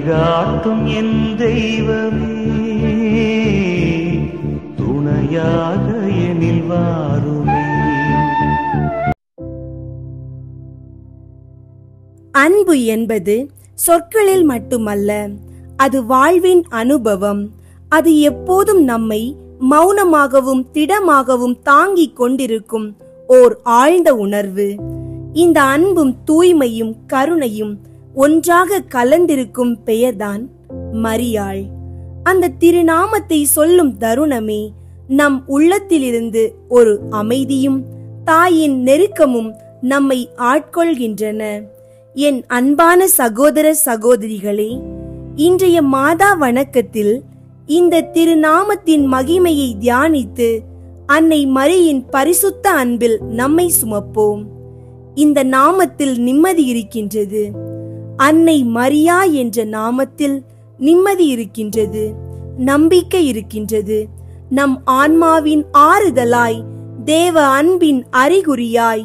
வழிகாட்டும் என் தெய்வமே, துணையாக எனில் வாருமே. அன்பு என்பது சொற்களில் மட்டுமல்ல, அது வாழ்வின் அனுபவம். அது எப்போதும் நம்மை மௌனமாகவும் திடமாகவும் தாங்கிக் கொண்டிருக்கும் ஓர் ஆழ்ந்த உணர்வு. இந்த அன்பும் தூய்மையும் கருணையும் ஒன்றாக கலந்திருக்கும் பெயர்தான் மரியாள். அந்த திருநாமத்தை சொல்லும் தருணமே நம் உள்ளத்திலிருந்து ஒரு அமைதியும் தாயின் நெருக்கமும் நம்மை ஆட்கொள்கின்றன. என் அன்பான சகோதர சகோதரிகளே, இன்றைய மாதா வணக்கத்தில் இந்த திருநாமத்தின் மகிமையை தியானித்து அன்னை மரியின் பரிசுத்த அன்பில் நம்மை சுமப்போம். இந்த நாமத்தில் நிம்மதி இருக்கின்றது. அன்னை மரியா என்ற நாமத்தில் நிம்மதி இருக்கின்றது, நம்பிக்கை இருக்கின்றது. நம் ஆன்மாவின் ஆறுதலாய், தேவ அன்பின் அறிகுறியாய்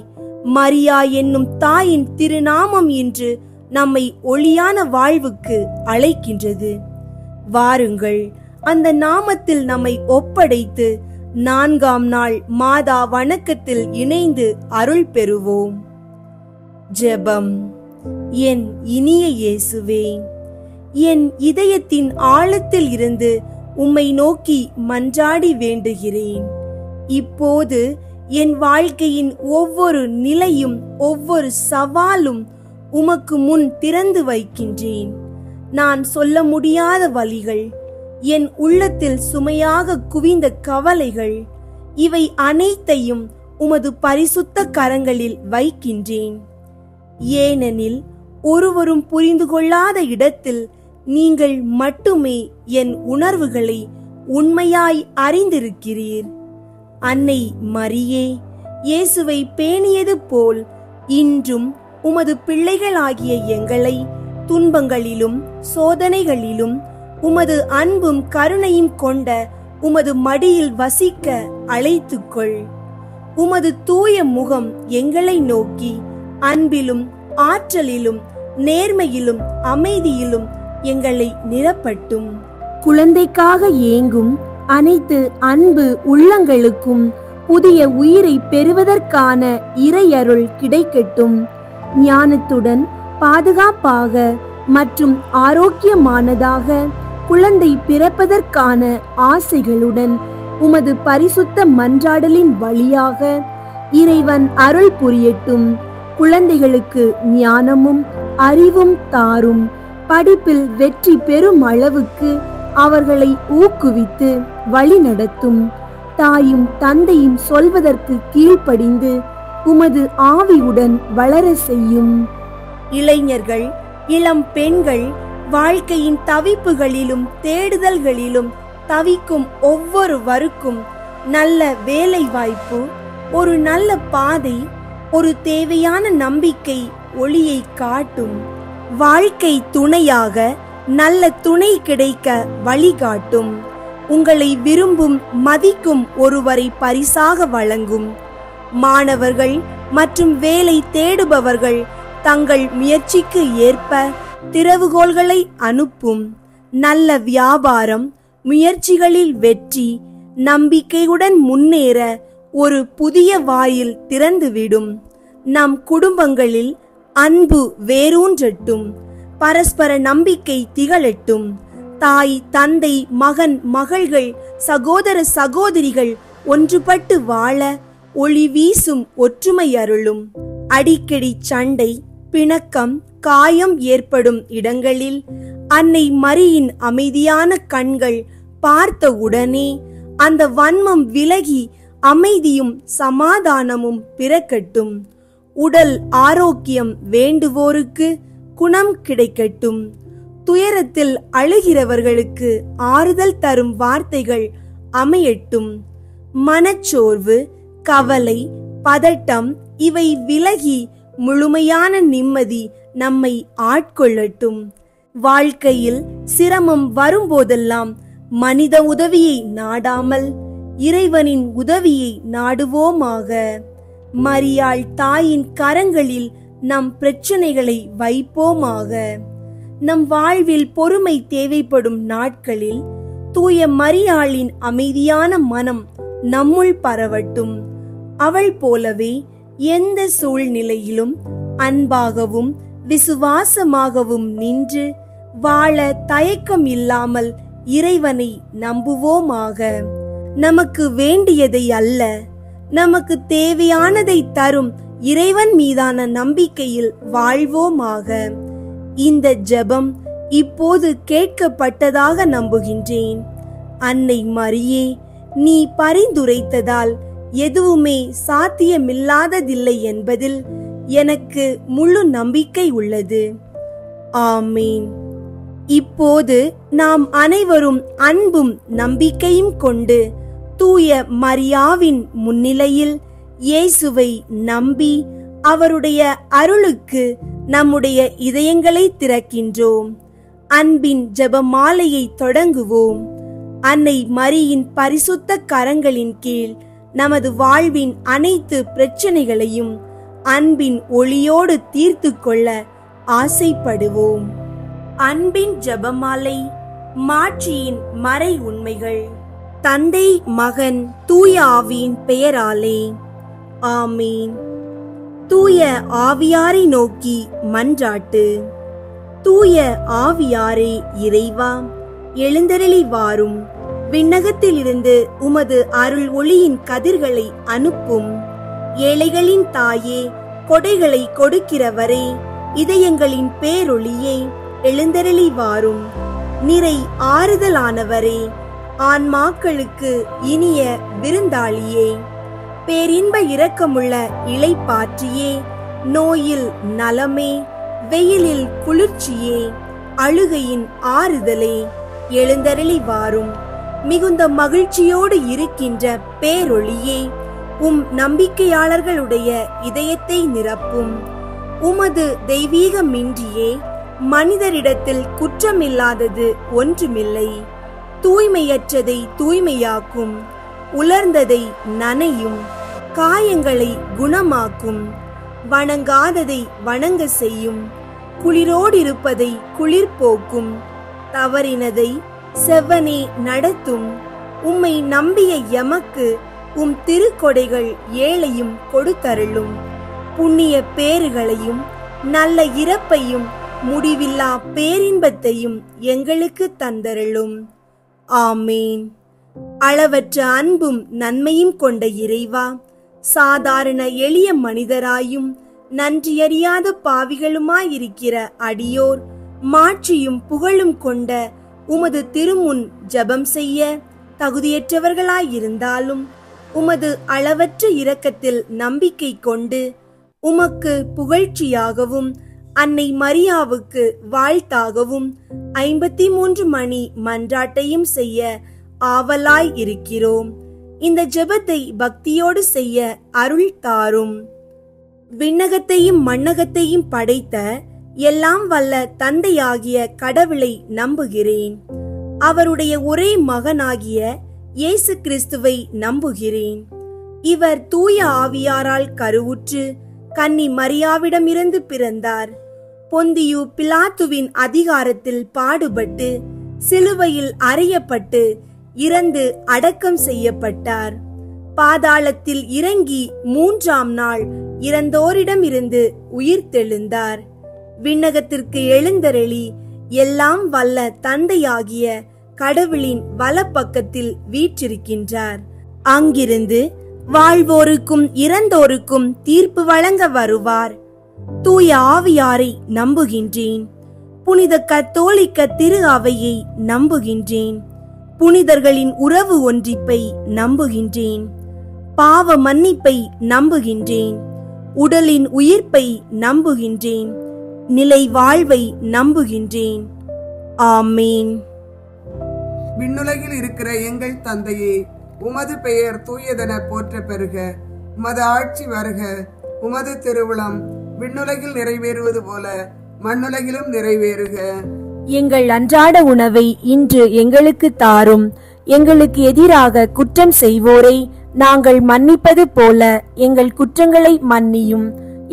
மரியா என்னும் தாயின் திருநாமம் இன்று நம்மை ஒளியான வாழ்வுக்கு அழைக்கின்றது. வாருங்கள், அந்த நாமத்தில் நம்மை ஒப்படைத்து 4ஆம் நாள் மாதா வணக்கத்தில் இணைந்து அருள் பெறுவோம். ஜெபம். என் இனிய இயேசுவே, என் இதயத்தின் ஆழத்தில் இருந்து உம்மை நோக்கி மன்றாடி வேண்டுகிறேன். இப்போது என் வாழ்க்கையின் ஒவ்வொரு நிலையும் ஒவ்வொரு சவாலும் உமக்கு முன் திறந்து வைக்கின்றேன். நான் சொல்ல முடியாத வலிகள், என் உள்ளத்தில் சுமையாக குவிந்த கவலைகள், இவை அனைத்தையும் உமது பரிசுத்த கரங்களில் வைக்கின்றேன். ஏனெனில் ஒருவரும் புரிந்து கொள்ளாத இடத்தில் நீங்கள் மட்டுமே என் உணர்வுகளை உண்மையாய் அறிந்திருக்கிறீர். அன்னை மரியே, இயேசுவை பேணியது போல் இன்றும் உமது பிள்ளைகளாகிய எங்களை துன்பங்களிலும் சோதனைகளிலும் உமது அன்பும் கருணையும் கொண்ட உமது மடியில் வசிக்க அழைத்துக்கொள். உமது தூய முகம் எங்களை நோக்கி அன்பிலும் ஆற்றலிலும் நேர்மையிலும் அமைதியிலும் எங்களை நிரப்பட்டும். குழந்தைக்காக ஏங்கும் அனைத்து அன்பு உள்ளங்களுக்கும் புதிய உயிரை பெறுவதற்கான இறையருள் கிடைக்கட்டும். ஞானத்துடன் பாதுகாப்பாக மற்றும் ஆரோக்கியமானதாக குழந்தை பிறப்பதற்கான ஆசைகளுடன் உமது பரிசுத்த மன்றாடலின் வழியாக இறைவன் அருள் புரியட்டும். குழந்தைகளுக்கு ஞானமும் அறிவும் தாரும். படிப்பில் வெற்றி பெறும் அளவுக்கு அவர்களை ஊக்குவித்து வழி நடத்தும். தாயும் தந்தையும் சொல்வதற்கு கீழ்ப்படிந்து உமது ஆவியுடன் வளர செய்யும். இளைஞர்கள், இளம் பெண்கள் வாழ்க்கையின் தவிப்புகளிலும் தேடுதல்களிலும் தவிக்கும் ஒவ்வொருவருக்கும் நல்ல வேலை வாய்ப்பு, ஒரு நல்ல பாதை, ஒரு தேவையான நம்பிக்கை ஒளியை காட்டும். வாழ்க்கை துணையாக நல்ல துணை கிடைக்க வழிகாட்டும். உங்களை விரும்பும் மதிக்கும் ஒருவரை பரிசாக வழங்கும். மாணவர்கள் மற்றும் வேலை தேடுபவர்கள் தங்கள் முயற்சிக்கு ஏற்ப திறவுகோல்களை அனுப்பும். நல்ல வியாபாரம், முயற்சிகளில் வெற்றி, நம்பிக்கையுடன் முன்னேற ஒரு புதிய வாயில் திறந்துவிடும். நம் குடும்பங்களில் அன்பு வேரூன்றட்டும். பரஸ்பர நம்பிக்கை திகழட்டும். தாய், தந்தை, மகன், மகள்கள், சகோதர சகோதரிகள் ஒன்றுபட்டு வாழ ஒளி வீசும் ஒற்றுமை அருளும். அடிக்கடி சண்டை, பிணக்கம், காயம் ஏற்படும் இடங்களில் அன்னை மரியின் அமைதியான கண்கள் பார்த்த உடனே அந்த வன்மம் விலகி அமைதியும் சமாதானமும் பிறக்கட்டும். உடல் ஆரோக்கியம் வேண்டுவோருக்கு குணம் கிடைக்கட்டும். துயரத்தில் அழுகிறவர்களுக்கு ஆறுதல் தரும் வார்த்தைகள் அமையட்டும். மனச்சோர்வு, கவலை, பதட்டம் இவை விலகி முழுமையான நிம்மதி நம்மை ஆட்கொள்ளட்டும். வாழ்க்கையில் சிரமம் வரும்போதெல்லாம் மனித உதவியை நாடாமல் இறைவனின் உதவியை நாடுவோமாக. மரியாள் தாயின் கரங்களில் நம் பிரச்சனைகளை வைப்போமாக. நம் வாழ்வில் பொறுமை தேவைப்படும் நாட்களில் தூய மரியாளின் அமைதியான மனம் நம்முள் பரவட்டும். அவள் போலவே எந்த சூழ்நிலையிலும் அன்பாகவும் விசுவாசமாகவும் நின்று வாழ தயக்கம் இல்லாமல் இறைவனை நம்புவோமாக. நமக்கு வேண்டியதை அல்ல, நமக்கு தேவையானதை தரும் இறைவன் மீதான நம்பிக்கையில் வாழ்வோமாக. இந்த ஜெபம் இப்போது கேட்கப்பட்டதாக நம்புகின்றேன். அன்னை மரியே, நீ பரிந்துரைத்ததால் எதுவுமே சாத்தியமில்லாததில்லை என்பதில் எனக்கு முழு நம்பிக்கை உள்ளது. ஆமீன். இப்போது நாம் அனைவரும் அன்பும் நம்பிக்கையும் கொண்டு தூய மரியாவின் முன்னிலையில் இயேசுவை நம்பி அவருடைய அருளுக்கு நம்முடைய இதயங்களை திறக்கின்றோம். அன்பின் ஜெபமாலையை தொடங்குவோம். அன்னை மரியின் பரிசுத்த கரங்களின் கீழ் நமது வாழ்வின் அனைத்து பிரச்சனைகளையும் அன்பின் ஒளியோடு தீர்த்து கொள்ள ஆசைப்படுவோம். அன்பின் ஜெபமாலை. மாட்சியின் மறை உண்மைகள். தந்தை, மகன், தூய ஆவியின் பெயராலே ஆமீன். தூய ஆவியாரை நோக்கி மன்றாட்டு. தூய ஆவியாரே இறைவா, எழுந்தருளி வாரும். விண்ணகத்திலிருந்து உமது அருள் ஒளியின் கதிர்களை அனுப்பும். ஏழைகளின் தாயே, கொடைகளை கொடுக்கிறவரே, இதயங்களின் பேரொளியே, எழுந்தருளி வாரும். நிறை ஆறுதலானவரே, ஆன்மாக்களுக்கு இனிய விருந்தாளியே, பேரின்ப இரக்கமுள்ள இளைப்பாற்றியே, நோயில் நலமே, வெயிலில் குளிர்ச்சியே, அழுகையின் ஆறுதலே, எழுந்தருளி வாரும். மிகுந்த மகிழ்ச்சியோடு இருக்கின்ற பேரொளியே, உம் நம்பிக்கையாளர்களுடைய இதயத்தை நிரப்பும். உமது தெய்வீகமின்றியே மனிதரிடத்தில் குற்றமில்லாதது ஒன்றுமில்லை. தூய்மையற்றதை தூய்மையாக்கும், உலர்ந்ததை நனையும், காயங்களை குணமாக்கும், வணங்காததை வணங்க செய்யும், குளிரோடிருப்பதை குளிர் போக்கும், தவறினதை செவ்வனே நடத்தும். உம்மை நம்பிய எமக்கு உம் திருக்கொடைகள் ஏழையும் கொடுத்தருளும். புண்ணிய பேறுகளையும் நல்ல இறப்பையும் முடிவில்லா பேரின்பத்தையும் எங்களுக்கு தந்தருளும். ஆமீன். அளவற்ற அன்பும் நன்மையும் கொண்ட இறைவா, சாதாரண எளிய மனிதராயும் நன்றியறியாத பாவிகளுமாயிருக்கிற அடியோர் மாட்சியும் புகழும் கொண்ட உமது திருமுன் ஜெபம் செய்ய தகுதியற்றவர்களாயிருந்தாலும் உமது அளவற்ற இரக்கத்தில் நம்பிக்கை கொண்டு உமக்கு புகழ்ச்சியாகவும் அன்னை மரியாவுக்கு வாழ்த்தாகவும் 53 மணி மன்றாட்டையும் செய்ய ஆவலாய் இருக்கிறோம். இந்த ஜெபத்தை பக்தியோடு செய்ய அருள் தாரும். விண்ணகத்தையும் மண்ணகத்தையும் படைத்த எல்லாம் வல்ல தந்தையாகிய கடவுளை நம்புகிறேன். அவருடைய ஒரே மகனாகிய இயேசு கிறிஸ்துவை நம்புகிறேன். இவர் தூய ஆவியாரால் கருவுற்று கன்னி மரியாவிடமிருந்து பிறந்தார். பொந்தியு பிலாத்துவின் அதிகாரத்தில் பாடுபட்டு சிலுவையில் அறையப்பட்டு இறந்து அடக்கம் செய்யப்பட்டார். பாதாளத்தில் இறங்கி 3ஆம் நாள் இறந்தோரிடமிருந்து உயிர்த்தெழுந்தார். விண்ணகத்திற்கு எழுந்தருளி எல்லாம் வல்ல தந்தையாகிய கடவுளின் வலப்பக்கத்தில் வீற்றிருக்கின்றார். அங்கிருந்து வாழ்வோருக்கும் இறந்தோருக்கும் தீர்ப்பு வழங்க வருவார். தூய ஆவியாரை நம்புகின்றேன். புனித கத்தோலிக்க திரு அவையை நம்புகின்றேன். புனிதர்களின் உறவு ஒன்றிப்பை நம்புகின்றேன். பாவ மன்னிப்பை நம்புகின்றேன். உடலின் உயிர்ப்பை நம்புகின்றேன். நிலை வாழ்வை நம்புகின்றேன். ஆமீன். விண்ணுலகில் இருக்கிற எங்கள் தந்தையே, உமது பெயர் தூயதென போற்ற பெறுக. உமது ஆட்சி வருக. உமது திருவுளம் விண்ணுலகில் நிறைவேறுவது போல மண்ணுலகிலும் நிறைவேறுக. எங்கள் அன்றாட உணவை இன்று எங்களுக்கு தாரும். எங்களுக்கு எதிராக குற்றம் செய்வோரை நாங்கள் மன்னிப்பது போல எங்கள் குற்றங்களை மன்னியும்.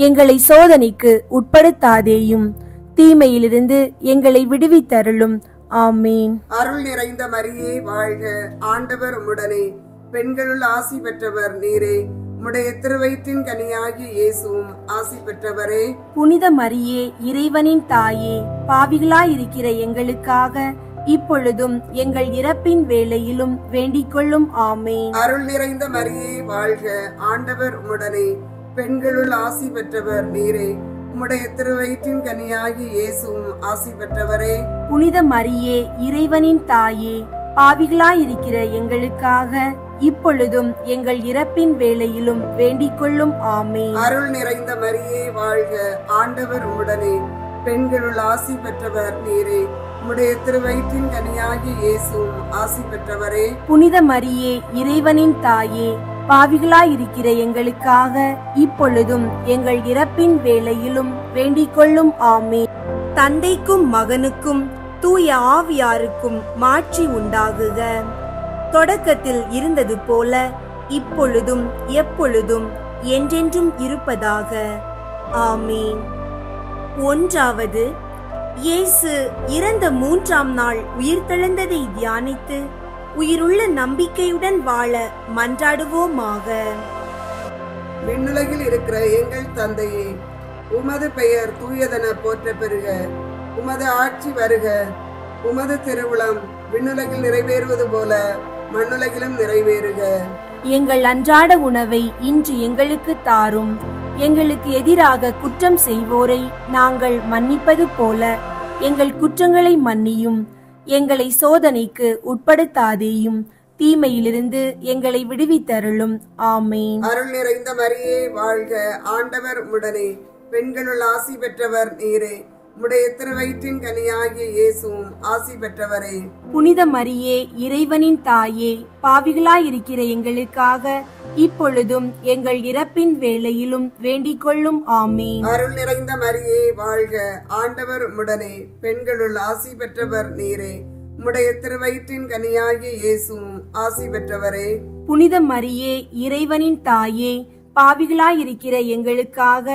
எங்களை சோதனைக்கு உட்படுத்தாதேயும், தீமையிலிருந்து எங்களை விடுவித்தருளும். ஆமீன். அருள் நிறைந்த மரியே வாழ்க, ஆண்டவர் உம்முடனே, பெண்களுள் ஆசி பெற்றவர் நீரே. உம்முடைய திருவயிற்றின் கனியாகிய இயேசுவும் ஆசி பெற்றவரே. புனித மரியே, இறைவனின் தாயே, பாவிகளாயிருக்கிற எங்களுக்காக இப்பொழுதும் எங்கள் இறப்பின் வேளையிலும் வேண்டிக் கொள்ளும். ஆமீன். அருள் நிறைந்த மரியே வாழ்க, ஆண்டவர் உம்முடனே, பெண்களுள் ஆசி பெற்றவர் நீரே. உம்முடைய திருவயிற்றின் கனியாகிய இயேசுவும் ஆசி பெற்றவரே. புனித மரியே, இறைவனின் தாயே, பாவிகளாயிருக்கிற எங்களுக்காக இப்பொழுதும் எங்கள் இறப்பின் வேளையிலும் வேண்டிக் கொள்ளும். ஆமீன். அருள் நிறைந்த மரியே வாழ்க, ஆண்டவர் உம்முடனே, பெண்களுள் ஆசி பெற்றவர் நீரே. உம்முடைய திருவயிற்றின் கனியாகிய இயேசுவும் ஆசி பெற்றவரே. புனித மரியே, இறைவனின் தாயே, பாவிகளாயிருக்கிற எங்களுக்காக இப்பொழுதும் எங்கள் இறப்பின் வேளையிலும் வேண்டிக் கொள்ளும். ஆமீன். தந்தைக்கும் மகனுக்கும் தூய ஆவியாருக்கும் மாட்சி உண்டாகுக. தொடக்கத்தில் இருந்தது போல இப்பொழுதும் எப்பொழுதும் என்றென்றும் இருப்பதாக. ஆமீன். ஒன்றாவது, இயேசு இறந்த 3ஆம் நாள் உயிர்த்தெழுந்ததை தியானித்து உயிருள்ள நம்பிக்கையுடன் வாழ மன்றாடுவோமாக. விண்ணுலகில் இருக்கிற எங்கள் தந்தையே, உமது பெயர் தூயதென போற்ற பெறுக. உமது ஆட்சி வருக. உமது திருவுளம் விண்ணுலகில் நிறைவேறுவது போல மண்ணுலகிலும் நிறைவேறுக. எங்கள் அன்றாட உணவை இன்று எங்களுக்கு தாரும். எங்களுக்கு எதிராக குற்றம் செய்வோரை நாங்கள் மன்னிப்பது போல எங்கள் குற்றங்களை மன்னியும். எங்களை சோதனைக்கு உட்படுத்தாதேயும், தீமையிலிருந்து எங்களை விடுவித்தருளும். ஆமீன். அருள் நிறைந்த மரியே வாழ்க, ஆண்டவர் உம்முடனே, பெண்களுள் ஆசி பெற்றவர் நீரே. உம்முடைய திருவயிற்றின் கனியாகிய இயேசுவும் ஆசி பெற்றவரே. புனித மரியே, இறைவனின் தாயே, பாவிகளாயிருக்கிற எங்களுக்காக இப்பொழுதும் எங்கள் இறப்பின் வேளையிலும் வேண்டிக் கொள்ளும். ஆமீன். அருள் நிறைந்த மரியே வாழ்க, ஆண்டவர் உம்முடனே, பெண்களுள் ஆசி பெற்றவர் நீரே. உம்முடைய திருவயிற்றின் கனியாகிய இயேசுவும் ஆசி பெற்றவரே. புனித மரியே, இறைவனின் தாயே, பாவிகளாயிருக்கிற எங்களுக்காக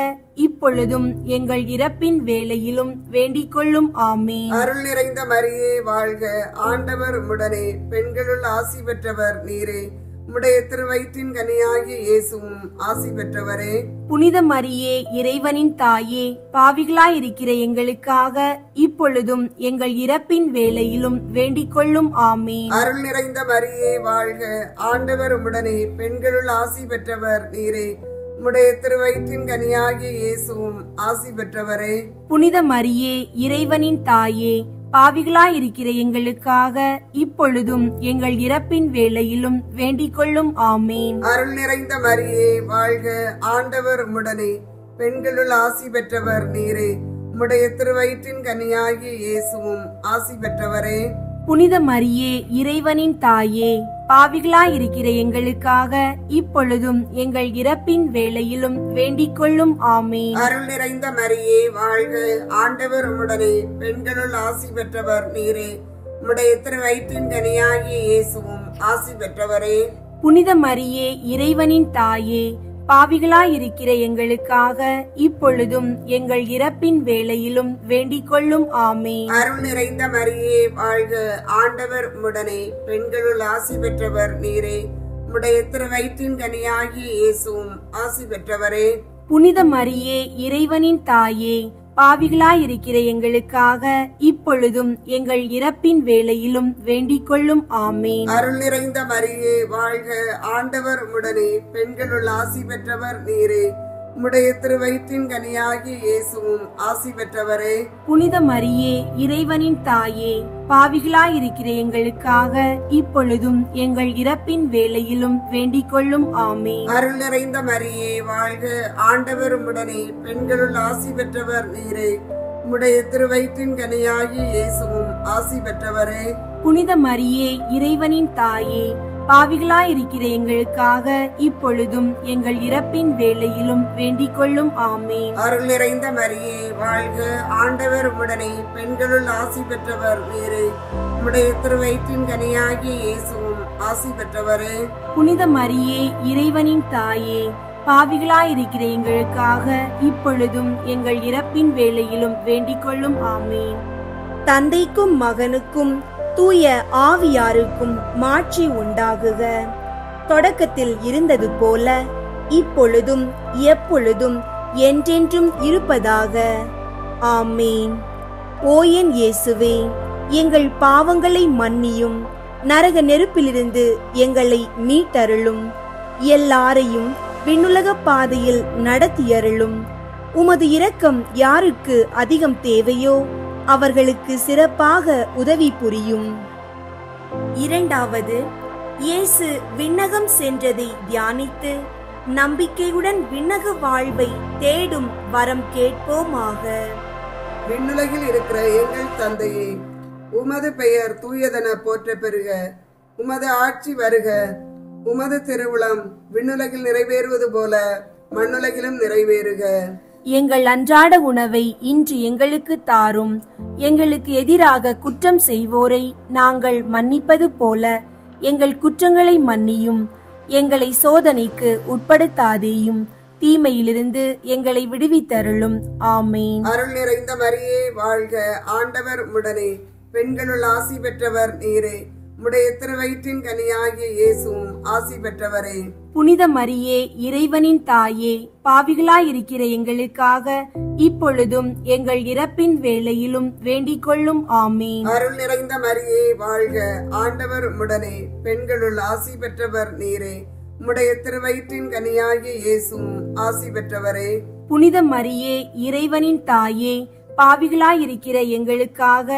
இப்பொழுதும் எங்கள் இறப்பின் வேளையிலும் வேண்டிக் கொள்ளும். ஆமீன். அருள் நிறைந்த மரியே வாழ்க, ஆண்டவர் உம்முடனே, பெண்களுள் ஆசி பெற்றவர் நீரே. உம்முடைய திருவயிற்றின் கனியாகிய இயேசுவும் ஆசி பெற்றவரே. புனித மரியே, இறைவனின் தாயே, பாவிகளாயிருக்கிற எங்களுக்காக இப்பொழுதும் எங்கள் இறப்பின் வேளையிலும் வேண்டிக் கொள்ளும். ஆமீன். அருள் நிறைந்த மரியே வாழ்க, ஆண்டவர் உம்முடனே, பெண்களுள் ஆசி பெற்றவர் நீரே. உம்முடைய திருவயிற்றின் கனியாகிய இயேசுவும் ஆசி பெற்றவரே. புனித மரியே, இறைவனின் தாயே, பாவிகளாயிருக்கிற எங்களுக்காக இப்பொழுதும் எங்கள் இறப்பின் வேளையிலும் வேண்டிக் கொள்ளும். ஆமீன். அருள் நிறைந்த மரியே வாழ்க, ஆண்டவர் உம்முடனே, பெண்களுள் ஆசி பெற்றவர் நீரே. உம்முடைய திருவயிற்றின் கனியாகிய இயேசுவும் ஆசி பெற்றவரே. புனித மரியே, இறைவனின் தாயே, பாவிகளாயிருக்கிற எங்களுக்காக இப்பொழுதும் எங்கள் இறப்பின் வேளையிலும் வேண்டிக் கொள்ளும். ஆமீன். அருள் நிறைந்த மரியே வாழ்க, ஆண்டவர் உம்முடனே, பெண்களுள் ஆசி பெற்றவர் நீரே. உம்முடைய திருவயிற்றின் கனியாகிய இயேசுவும் ஆசி பெற்றவரே. புனித மரியே, இறைவனின் தாயே, பாவிகளாயிருக்கிற எங்களுக்காக இப்பொழுதும் எங்கள் இறப்பின் வேளையிலும் வேண்டிக் கொள்ளும். ஆமீன். அருள் நிறைந்த மரியே வாழ்க, ஆண்டவர் உம்முடனே, பெண்களுள் ஆசி பெற்றவர் நீரே. உம்முடைய திருவயிற்றின் கனியாகிய இயேசுவும் ஆசி பெற்றவரே. புனித மரியே, இறைவனின் தாயே, பாவிகளாயிருக்கிற எங்களுக்காக இப்பொழுதும் எங்கள் இறப்பின் வேளையிலும் வேண்டிக் கொள்ளும். ஆமீன். அருள் நிறைந்த மரியே வாழ்க, ஆண்டவர் உம்முடனே, பெண்களுள் ஆசி பெற்றவர் நீரே. உம்முடைய திருவயிற்றின் கனியாகிய இயேசுவும் ஆசி பெற்றவரே. புனித மரியே, இறைவனின் தாயே, பாவிகளாயிருக்கிற எங்களுக்காக இப்பொழுதும் எங்கள் இறப்பின் வேளையிலும் வேண்டிக் கொள்ளும். ஆமீன். அருள் நிறைந்த மரியே வாழ்க, ஆண்டவர் உம்முடனே, பெண்களுள் ஆசி பெற்றவர் நீரே. உம்முடைய திருவயிற்றின் கனியாகிய இயேசுவும் ஆசி பெற்றவரே. புனித மரியே, இறைவனின் தாயே, பாவிகளாயிருக்கிற எங்களுக்காக இப்பொழுதும் எங்கள் இறப்பின் வேளையிலும் வேண்டிக் கொள்ளும். ஆமீன். அருள் நிறைந்த மரியே வாழ்க, ஆண்டவர் உம்முடனே, பெண்களுள் ஆசி பெற்றவர் நீரே. உம்முடைய திருவயிற்றின் கனியாகிய இயேசுவும் ஆசி பெற்றவரே. புனித மரியே, இறைவனின் தாயே, பாவிகளாயிருக்கிற எங்களுக்காக இப்பொழுதும் எங்கள் இறப்பின் வேளையிலும் வேண்டிக் கொள்ளும். ஆமீன். தந்தைக்கும் மகனுக்கும் தூய ஆவியாருக்கும் மாட்சி உண்டாகுக. தொடக்கத்தில் இருந்தது போல இப்பொழுதும் எப்பொழுதும் என்றென்றும் இருப்பதாக. ஆமீன். ஓ என் இயேசுவே, எங்கள் பாவங்களை மன்னியும், நரக நெருப்பிலிருந்து எங்களை மீட்டருளும், எல்லாரையும் விண்ணுலக பாதையில் நடத்தியருளும். உமது இரக்கம் யாருக்கு அதிகம் தேவையோ அவர்களுக்கு சிறப்பாக உதவி புரியும். இரண்டாவது, இயேசு விண்ணகம் சென்றதை தியானித்து நம்பிக்கையுடன் விண்ணக வாழ்வை தேடும் வரம் கேட்போமாக. விண்ணுலகில் இருக்கிற எங்கள் தந்தையே, உமது பெயர் தூயதென போற்ற பெறுக. உமது ஆட்சி வருக. உமது திருவுளம் விண்ணுலகில் நிறைவேறுவது போல மண்ணுலகிலும் நிறைவேறுக. எங்கள் அன்றாட உணவை இன்று எங்களுக்கு தாரும். எங்களுக்கு எதிராக குற்றம் செய்வோரை நாங்கள் மன்னிப்பது போல எங்கள் குற்றங்களை மன்னியும். எங்களை சோதனைக்கு உட்படுத்தாதேயும், தீமையிலிருந்து எங்களை விடுவித்தருளும். ஆமீன். அருள் நிறைந்த மரியே வாழ்க. ஆண்டவர் உடனே, பெண்களுள் ஆசி பெற்றவர் நீரே. உடைய திருவயிற்றின் கனியாகிய இயேசுவும் ஆசி பெற்றவரே. புனித மரியே, இறைவனின் தாயே, பாவிகளாயிருக்கிற எங்களுக்காக இப்பொழுதும் எங்கள் இறப்பின் வேளையிலும் வேண்டிக் கொள்ளும். ஆமீன். அருள் நிறைந்த மரியே வாழ்க. ஆண்டவர் உடனே, பெண்களுள் ஆசி பெற்றவர் நீரே. உடைய திருவயிற்றின் கனியாகிய இயேசுவும் ஆசி பெற்றவரே. புனித மரியே, இறைவனின் தாயே, பாவிகளாயிருக்கிற எங்களுக்காக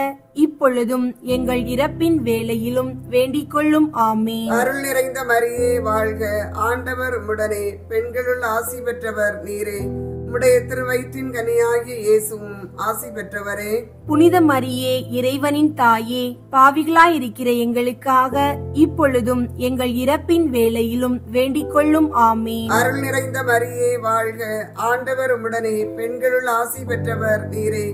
இப்பொழுதும் எங்கள் இறப்பின் வேளையிலும் வேண்டிக் கொள்ளும். ஆமீன். அருள் நிறைந்த மரியே வாழ்க. ஆண்டவர் உடனே, பெண்களுள் ஆசி பெற்றவர் நீரே. உடைய திருவயிற்றின் கனியாகிய இயேசுவும் ஆசி பெற்றவரே. புனித மரியே, இறைவனின் தாயே, பாவிகளாயிருக்கிற எங்களுக்காக இப்பொழுதும் எங்கள் இறப்பின் வேளையிலும் வேண்டிக் கொள்ளும். ஆமீன். அருள் நிறைந்த மரியே வாழ்க. ஆண்டவர் உடனே, பெண்களுள் ஆசி பெற்றவர் நீரே.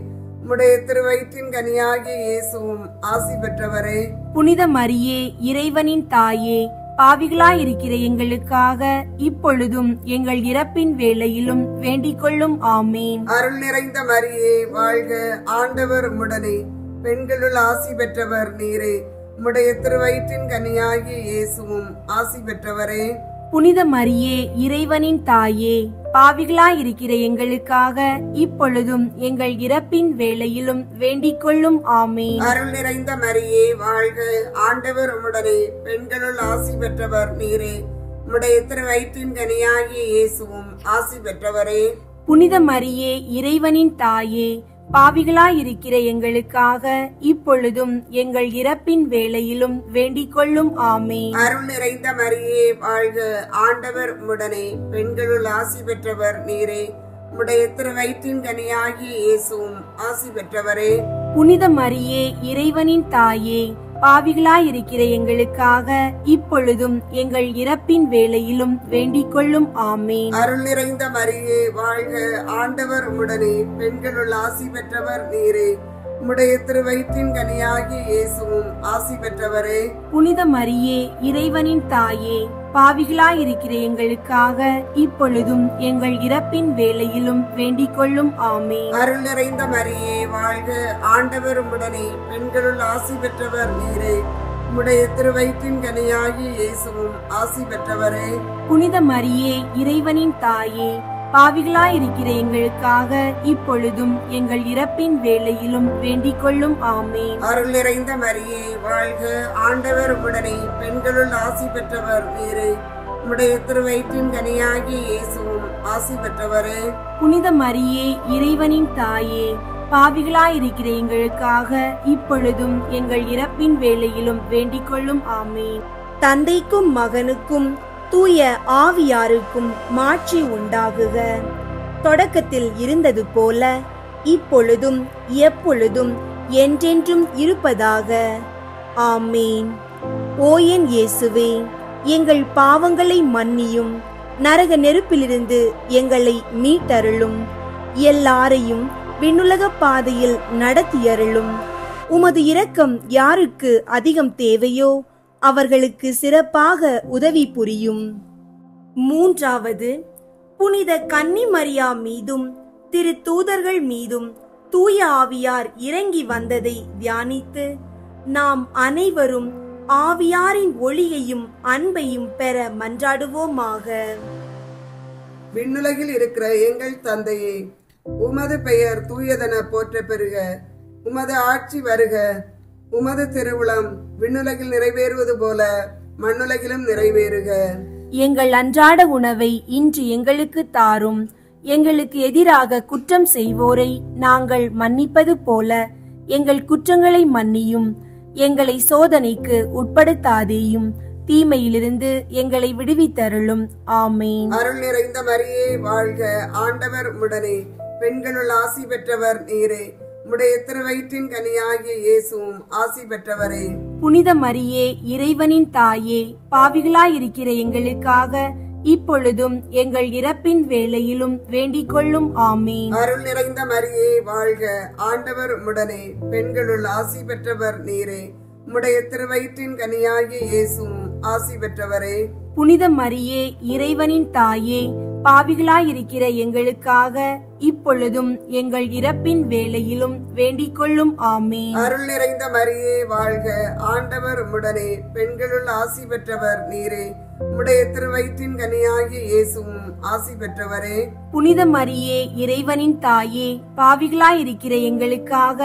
உடைய திருவயிற்றின் கனியாகிய இயேசுவும் ஆசி பெற்றவரே. புனித மரியே, இறைவனின் தாயே, பாவிகளாயிருக்கிற எங்களுக்காக இப்பொழுதும் எங்கள் இறப்பின் வேளையிலும் வேண்டிக் கொள்ளும். ஆமீன். அருள் நிறைந்த மரியே வாழ்க. ஆண்டவர் உடனே, பெண்களுள் ஆசி பெற்றவர் நீரே. உடைய திருவயிற்றின் கனியாகிய இயேசுவும் ஆசி பெற்றவரே. புனித மரியே, இறைவனின் தாயே, பாவிகளாயிருக்கிற எங்களுக்காக இப்பொழுதும் எங்கள் இறப்பின் வேளையிலும் வேண்டிக் கொள்ளும். ஆமீன். அருள் நிறைந்த மரியே வாழ்க. ஆண்டவர் உடனே, பெண்களுள் ஆசி பெற்றவர் நீரே. உடைய திருவயிற்றின் கனியாகிய இயேசுவும் ஆசி பெற்றவரே. புனித மரியே, இறைவனின் தாயே, பாவிகளாயிருக்கிற எங்களுக்காக இப்பொழுதும் எங்கள் இறப்பின் வேளையிலும் வேண்டிக் கொள்ளும். ஆமீன். அருள் நிறைந்த மரியே வாழ்க. ஆண்டவர் உடனே, பெண்களுள் ஆசி பெற்றவர் நீரே. உடைய திருவயிற்றின் கனியாகிய இயேசுவும் ஆசி பெற்றவரே. புனித மரியே, இறைவனின் தாயே, பாவிகளாயிருக்கிற எங்களுக்காக இப்பொழுதும் எங்கள் இறப்பின் வேளையிலும் வேண்டிக் கொள்ளும். ஆமீன். அருள் நிறைந்த மரியே வாழ்க. ஆண்டவர் உடனே, பெண்களுள் ஆசி பெற்றவர் நீரே. உடைய திருவயிற்றின் கனியாகிய இயேசுவும் ஆசி பெற்றவரே. புனித மரியே, இறைவனின் தாயே, பாவிகளாயிருக்கிற எங்களுக்காக இப்பொழுதும் எங்கள் இறப்பின் வேளையிலும் வேண்டிக் கொள்ளும். ஆமீன். அருள் நிறைந்த மரியே வாழ்க. ஆண்டவர் உடனே, பெண்களுள் ஆசி பெற்றவர் நீரே. உடைய திருவயிற்றின் கனியாகிய இயேசுவும் ஆசி பெற்றவரே. புனித மரியே, இறைவனின் தாயே, பாவிகளாயிருக்கிற எங்களுக்காக இப்பொழுதும் எங்கள் இறப்பின் வேளையிலும் வேண்டிக் கொள்ளும். ஆமீன். அருள் நிறைந்த மரியே வாழ்க. ஆண்டவர் உடனே, பெண்களுள் ஆசி பெற்றவர் நீரே. உடைய திருவயிற்றின் கனியாகிய இயேசுவும் ஆசி பெற்றவரே. புனித மரியே, இறைவனின் தாயே, பாவிகளாயிருக்கிற எங்களுக்காக இப்பொழுதும் எங்கள் இறப்பின் வேளையிலும் வேண்டிக் கொள்ளும். ஆமீன். தந்தைக்கும் மகனுக்கும் தூய ஆவியாருக்கும் மாட்சி உண்டாகுக. தொடக்கத்தில் இருந்தது போல இப்பொழுதும் எப்பொழுதும் என்றென்றும் இருப்பதாக. ஆமீன். ஓ என் இயேசுவே, எங்கள் பாவங்களை மன்னியும், நரக நெருப்பிலிருந்து எங்களை மீட்டருளும், எல்லாரையும் விண்ணுலக பாதையில் நடத்தியருளும். உமது இரக்கம் யாருக்கு அதிகம் தேவையோ அவர்களுக்கு சிறப்பாக உதவி புரியும். மூன்றாவது, புனித கன்னிமரியா மீதும் திரு தூதர்கள் மீதும் தூய ஆவியார் இறங்கி வந்ததை தியானித்து நாம் அனைவரும் ஆவியாரின் ஒளியையும் அன்பையும் பெற மன்றாடுவோமாக. விண்ணுலகில் இருக்கிற எங்கள் தந்தையே, உமது பெயர் தூயதென போற்ற பெறுக. உமது ஆட்சி வருக. உமது திருவுளம் விண்ணுலகில் நிறைவேறுவது போல மண்ணுலகிலும் நிறைவேறுக. எங்கள் அன்றாட உணவை இன்று எங்களுக்கு தாரும். எங்களுக்கு எதிராக குற்றம் செய்வோரை நாங்கள் மன்னிப்பது போல எங்கள் குற்றங்களை மன்னியும். எங்களை சோதனைக்கு உட்படுத்தாதேயும், தீமையிலிருந்து எங்களை விடுவித்தருளும். ஆமேன். அருள் நிறைந்த மரியே வாழ்க. ஆண்டவர் உடனே, பெண்களுள் ஆசி பெற்றவர் நீரே. உம்முடைய திருவயிற்றின் கனியாகிய இயேசுவும் ஆசி பெற்றவரே. புனித மரியே, இறைவனின் தாயே, பாவிகளாயிருக்கிற எங்களுக்காக இப்பொழுதும் எங்கள் இறப்பின் வேளையிலும் வேண்டிக் கொள்ளும். ஆமேன். அருள் நிறைந்த மரியே வாழ்க. ஆண்டவர் உடனே, பெண்களுள் ஆசி பெற்றவர் நீரே. உம்முடைய திருவயிற்றின் கனியாகிய இயேசுவும் ஆசி பெற்றவரே. புனித மரியே, இறைவனின் தாயே, பாவிகளாயிருக்கிற எங்களுக்காக இப்பொழுதும் எங்கள் இறப்பின் வேளையிலும் வேண்டிக் கொள்ளும். ஆமேன். அருள் நிறைந்த மரியே வாழ்க. ஆண்டவர் உடனே, பெண்களுள் ஆசி பெற்றவர் நீரே. உம்முடைய திருவயிற்றின் கனியாகிய இயேசுவும் ஆசி பெற்றவரே. புனித மரியே, இறைவனின் தாயே, பாவிகளாயிருக்கிற எங்களுக்காக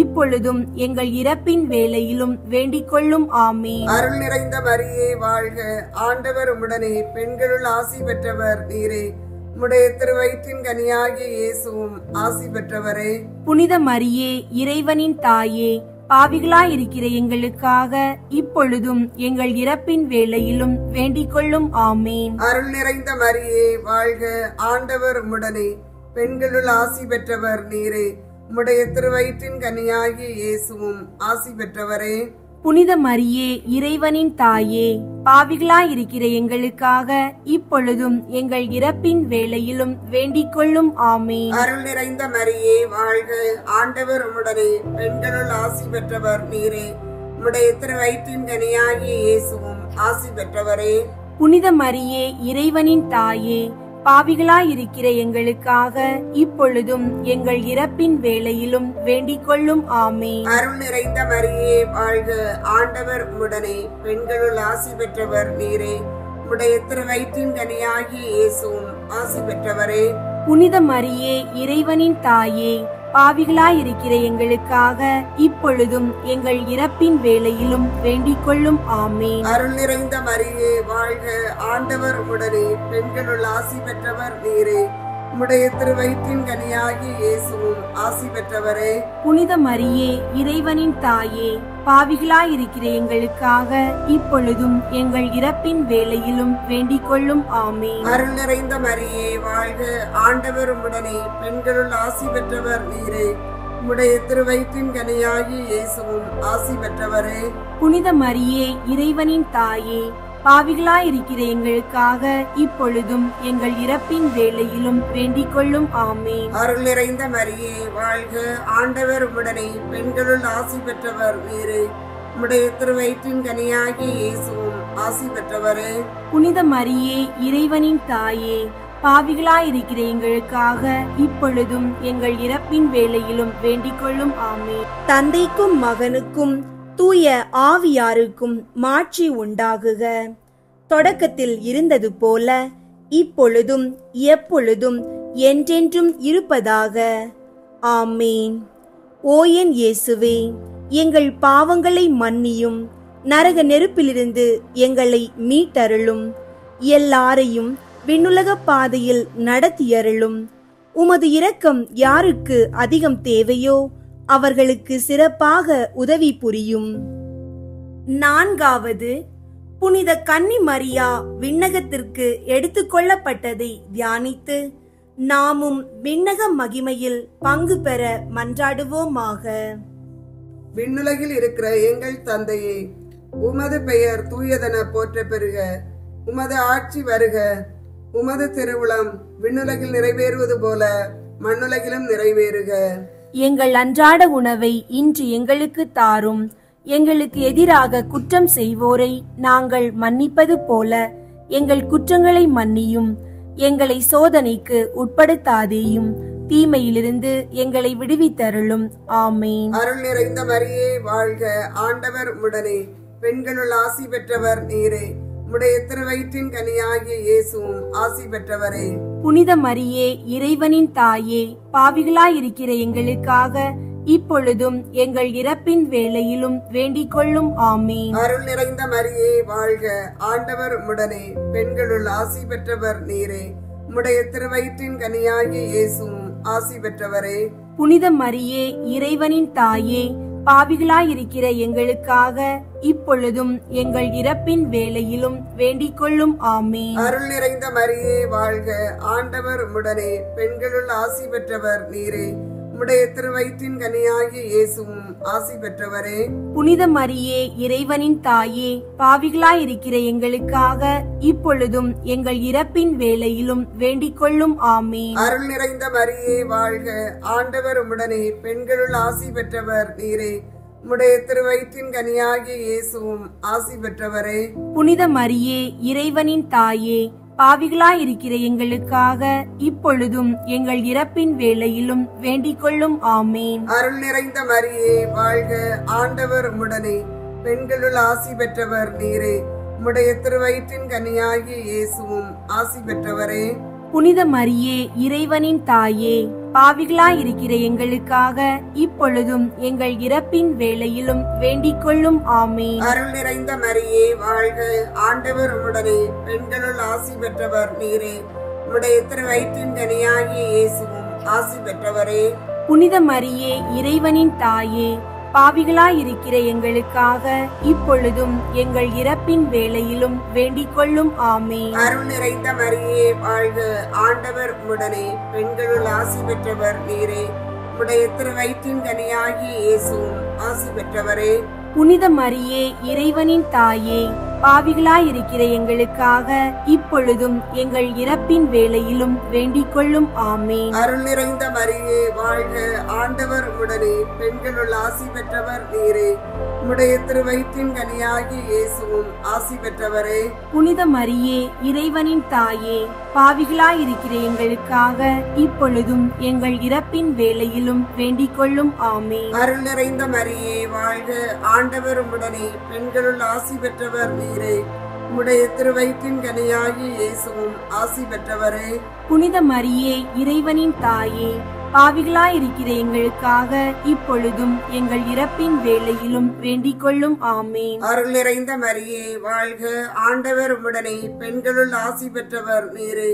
இப்பொழுதும் எங்கள் இறப்பின் வேளையிலும் வேண்டிக் கொள்ளும். ஆமேன். அருள் நிறைந்த மரியே வாழ்க. ஆண்டவர் உடனே, பெண்களுள் ஆசி பெற்றவர் நீரே. உம்முடைய திருவயிற்றின் கனியாகிய இயேசுவும் ஆசி பெற்றவரே. புனித மரியே, இறைவனின் தாயே, பாவிகளாயிருக்கிற எங்களுக்காக இப்பொழுதும் எங்கள் இறப்பின் வேளையிலும் வேண்டிக் கொள்ளும். ஆமேன். அருள் நிறைந்த மரியே வாழ்க. ஆண்டவர் உடனே, பெண்களுள் ஆசி பெற்றவர் நீரே. உம்முடைய திருவயிற்றின் கனியாகிய இயேசுவும் ஆசி பெற்றவரே. புனித மரியே, இறைவனின் தாயே, பாவிகளாயிருக்கிற எங்களுக்காக இப்பொழுதும் எங்கள் இறப்பின் வேளையிலும் வேண்டிக் கொள்ளும். ஆமேன். அருள் நிறைந்த மரியே வாழ்க. ஆண்டவர் உடனே, பெண்களுள் ஆசி பெற்றவர் நீரே. உம்முடைய திருவயிற்றின் கனியாகிய இயேசுவும் ஆசி பெற்றவரே. புனித மரியே, இறைவனின் தாயே, பாவிகளாயிருக்கிற எங்களுக்காக இப்பொழுதும் எங்கள் இறப்பின் வேளையிலும் வேண்டிக் கொள்ளும். ஆமேன். அருள் நிறைந்த மரியே வாழ்க. ஆண்டவர் உடனே, பெண்களுள் ஆசி பெற்றவர் நீரே. உம்முடைய திருவயிற்றின் கனியாகிய இயேசுவும் ஆசி பெற்றவரே. புனித மரியே, இறைவனின் தாயே, பாவிகளாயிருக்கிற எங்களுக்காக இப்பொழுதும் எங்கள் இறப்பின் வேளையிலும் வேண்டிக் கொள்ளும். ஆமேன். அருள் நிறைந்த மரியே வாழ்க. ஆண்டவர் உடனே, பெண்களுள் ஆசி பெற்றவர் நீரே. உம்முடைய திருவயிற்றின் கனியாகிய இயேசுவும் ஆசி பெற்றவரே. புனித மரியே, இறைவனின் தாயே, பாவிகளாயிருக்கிற எங்களுக்காக இப்பொழுதும் எங்கள் இறப்பின் வேளையிலும் வேண்டிக் கொள்ளும். ஆமேன். அருள் நிறைந்த மரியே வாழ்க. ஆண்டவர் உடனே, பெண்களுள் ஆசி பெற்றவர் நீரே. உம்முடைய திருவயிற்றின் கனியாகிய இயேசுவும் ஆசி பெற்றவரே. புனித மரியே, இறைவனின் தாயே, பாவிகளாயிருக்கிற எங்களுக்காக இப்பொழுதும் எங்கள் இறப்பின் வேளையிலும் வேண்டிக் கொள்ளும். ஆமேன். அருள் நிறைந்த மரியே வாழ்க. ஆண்டவர் உடனே, பெண்களுள் ஆசி பெற்றவர் நீரே. உம்முடைய திருவயிற்றின் கனியாகிய இயேசுவும் ஆசி பெற்றவரே. புனித மரியே, இறைவனின் தாயே, பாவிகளாயிருக்கிற எங்களுக்காக இப்பொழுதும் எங்கள் இறப்பின் வேளையிலும் வேண்டிக் கொள்ளும். ஆமேன். தந்தைக்கும் மகனுக்கும் தூய ஆவியாருக்கும் மாட்சி உண்டாகுக. தொடக்கத்தில் இருந்தது போல இப்பொழுதும் எப்பொழுதும் என்றென்றும் இருப்பதாக. ஆமேன். ஓ என் இயேசுவே, எங்கள் பாவங்களை மன்னியும், நரக நெருப்பிலிருந்து எங்களை மீட்டருளும், எல்லாரையும் விண்ணுலக பாதையில் நடத்தியருளும். உமது இரக்கம் யாருக்கு அதிகம் தேவையோ அவர்களுக்கு சிறப்பாக உதவி புரியும். நான்காவது, புனித கன்னிமரியா விண்ணகத்திற்கு எடுத்துக்கொள்ளப்பட்டதை தியானித்து நாமும் விண்ணக மகிமையில் பங்கு பெற மன்றாடுவோமாக. விண்ணுலகில் இருக்கிற எங்கள் தந்தையே, உமது பெயர் தூயதென போற்ற பெறுக. உமது ஆட்சி வருக. உமது திருவுளம் விண்ணுலகில் நிறைவேறுவது போல மண்ணுலகிலும் நிறைவேறுக. எங்கள் அன்றாட உணவை இன்று எங்களுக்கு தாரும். எங்களுக்கு எதிராக குற்றம் செய்வோரை நாங்கள் மன்னிப்பது போல எங்கள் குற்றங்களை மன்னியும். எங்களை சோதனைக்கு உட்படுத்தாதேயும், தீமையிலிருந்து எங்களை விடுவித்தருளும். ஆமேன். அருள் நிறைந்த மரியே வாழ்க, ஆண்டவர் உம்முடனே, பெண்களுள் ஆசி பெற்றவர் நீரே. உம்முடைய திருவயிற்றின் கனியாகிய இயேசுவும் ஆசி பெற்றவரே. புனித மரியே, இறைவனின் தாயே, பாவிகளாயிருக்கிற எங்களுக்காக இப்பொழுதும் எங்கள் இறப்பின் வேளையிலும் வேண்டிக் கொள்ளும். ஆமீன். அருள் நிறைந்த மரியே வாழ்க, ஆண்டவர் உம்முடனே, பெண்களுள் ஆசி பெற்றவர் நீரே. உம்முடைய திருவயிற்றின் கனியாகிய இயேசுவும் ஆசி பெற்றவரே. புனித மரியே, இறைவனின் தாயே, பாவிகளாயிருக்கிற எங்களுக்காக இப்பொழுதும் எங்கள் இறப்பின் வேளையிலும் வேண்டிக் கொள்ளும். ஆமீன். அருள் நிறைந்த மரியே வாழ்க, ஆண்டவர் உம்முடனே, பெண்களுள் ஆசி பெற்றவர் நீரே. உம்முடைய திருவயிற்றின் கனியாகிய இயேசுவும் ஆசி பெற்றவரே. புனித மரியே, இறைவனின் தாயே, பாவிகளாயிருக்கிற எங்களுக்காக இப்பொழுதும் எங்கள் இறப்பின் வேளையிலும் வேண்டிக் கொள்ளும். ஆமீன். அருள் நிறைந்த மரியே வாழ்க, ஆண்டவர் உம்முடனே, பெண்களுள் ஆசி பெற்றவர் நீரே. உம்முடைய திருவயிற்றின் கனியாகிய இயேசுவும் ஆசி பெற்றவரே. புனித மரியே, இறைவனின் தாயே, பாவிகளாயிருக்கிற எங்களுக்காக இப்பொழுதும் எங்கள் இறப்பின் வேளையிலும் வேண்டிக் கொள்ளும். ஆமீன். அருள் நிறைந்த மரியே வாழ்க, ஆண்டவர் உம்முடனே, பெண்களுள் ஆசி பெற்றவர் நீரே. உம்முடைய திருவயிற்றின் கனியாகிய இயேசுவும் ஆசி பெற்றவரே. புனித மரியே, இறைவனின் தாயே, பாவிகளாயிருக்கிற எங்களுக்காக இப்பொழுதும் எங்கள் இறப்பின் வேளையிலும் வேண்டிக் கொள்ளும். ஆமீன். அருள் நிறைந்த மரியே வாழ்க, ஆண்டவர் உம்முடனே, பெண்களுள் ஆசி பெற்றவர் நீரே. உம்முடைய திருவயிற்றின் கனியாகிய இயேசுவும் ஆசி பெற்றவரே. புனித மரியே, இறைவனின் தாயே, பாவிகளாயிருக்கிற எங்களுக்காக இப்பொழுதும் எங்கள் இறப்பின் வேளையிலும் வேண்டிக் கொள்ளும். ஆமீன். அருள் நிறைந்த மரியே வாழ்க, ஆண்டவர் உம்முடனே, பெண்களுள் ஆசி பெற்றவர் நீரே. உம்முடைய திருவயிற்றின் கனியாகிய இயேசுவும் ஆசி பெற்றவரே. புனித மரியே, இறைவனின் தாயே, பாவிகளாயிருக்கிற எங்களுக்காக இப்பொழுதும் எங்கள் இறப்பின் வேளையிலும் வேண்டிக் கொள்ளும். ஆமீன். அருள் நிறைந்த மரியே வாழ்க, ஆண்டவர் உம்முடனே, பெண்களுள் ஆசி பெற்றவர் நீரே. உம்முடைய திருவயிற்றின் கனியாகிய இயேசுவும் ஆசி பெற்றவரே. புனித மரியே, இறைவனின் தாயே, பாவிகளாயிருக்கிற எங்களுக்காக இப்பொழுதும் எங்கள் இறப்பின் வேளையிலும் வேண்டிக் கொள்ளும். ஆமீன். அருள் நிறைந்த மரியே வாழ்க, ஆண்டவர் உம்முடனே, பெண்களுள் ஆசி பெற்றவர் நீரே. உம்முடைய திருவயிற்றின் கனியாகிய இயேசுவும் ஆசி பெற்றவரே. புனித மரியே, இறைவனின் தாயே, பாவிகளாயிருக்கிற எங்களுக்காக இப்பொழுதும் எங்கள் இறப்பின் வேளையிலும் வேண்டிக் கொள்ளும். ஆமீன். அருள் நிறைந்த மரியே வாழ்க, ஆண்டவர் உம்முடனே, பெண்களுள் ஆசி பெற்றவர் நீரே.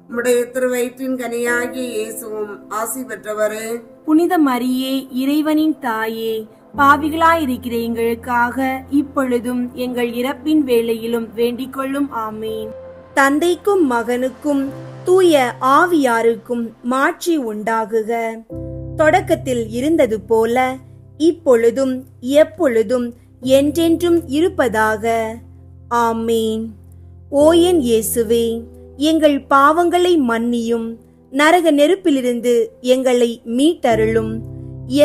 உம்முடைய திருவயிற்றின் கனியாகிய இயேசுவும் ஆசி பெற்றவரே. புனித மரியே, இறைவனின் தாயே, பாவிகளாயிருக்கிற எங்களுக்காக இப்பொழுதும் எங்கள் இறப்பின் வேளையிலும் வேண்டிக் கொள்ளும். ஆமீன். தந்தைக்கும் மகனுக்கும் தூய ஆவியாருக்கும் மாட்சி உண்டாகுக. தொடக்கத்தில் இருந்தது போல இப்பொழுதும் எப்பொழுதும் என்றென்றும் இருப்பதாக. ஆமீன். ஓ என் இயேசுவே, எங்கள் பாவங்களை மன்னியும், நரக நெருப்பிலிருந்து எங்களை மீட்டருளும்,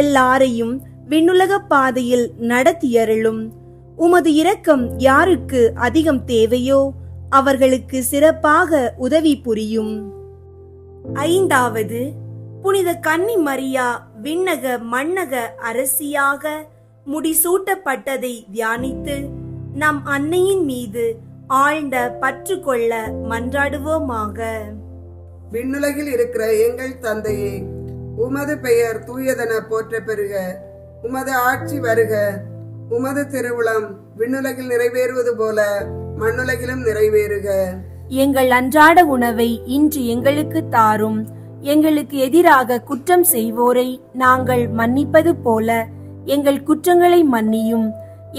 எல்லாரையும் விண்ணுலக பாதையில் நடத்தியருளும். உமது இரக்கம் யாருக்கு அதிகம் தேவையோ அவர்களுக்கு சிறப்பாக உதவி புரியும். ஐந்தாவது, புனித கன்னி மரியா விண்ணக மண்ணக அரசியாக முடிசூட்டப்பட்டதை தியானித்து நம் அன்னையின் மீது ஆழ்ந்த பற்று கொள்ள மன்றாடுவோமாக. விண்ணுலகில் இருக்கிற எங்கள் தந்தையே, உமது பெயர் தூயதென போற்ற பெறுக. உமது ஆட்சி வருக. உமது திருவுளம் விண்ணுலகில் நிறைவேறுவது போல மண்ணுலகிலும் நிறைவேறுக. எங்கள் அன்றாட உணவை இன்று எங்களுக்கு தாரும். எங்களுக்கு எதிராக குற்றம் செய்வோரை நாங்கள் மன்னிப்பது போல எங்கள் குற்றங்களை மன்னியும்.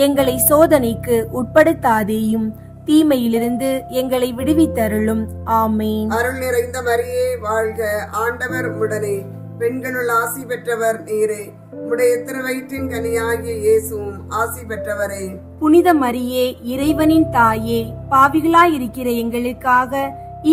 எங்களை சோதனைக்கு உட்படுத்தாதேயும், தீமையிலிருந்து எங்களை விடுவித்தருளும். ஆமீன். அருள் நிறைந்த மரியே வாழ்க, ஆண்டவர் உம்முடனே, பெண்களுள் ஆசி பெற்றவர் நீரே. உம்முடைய திருவயிற்றின் கனியாகிய இயேசுவும் ஆசி பெற்றவரே. புனித மரியே, இறைவனின் தாயே, பாவிகளாயிருக்கிற எங்களுக்காக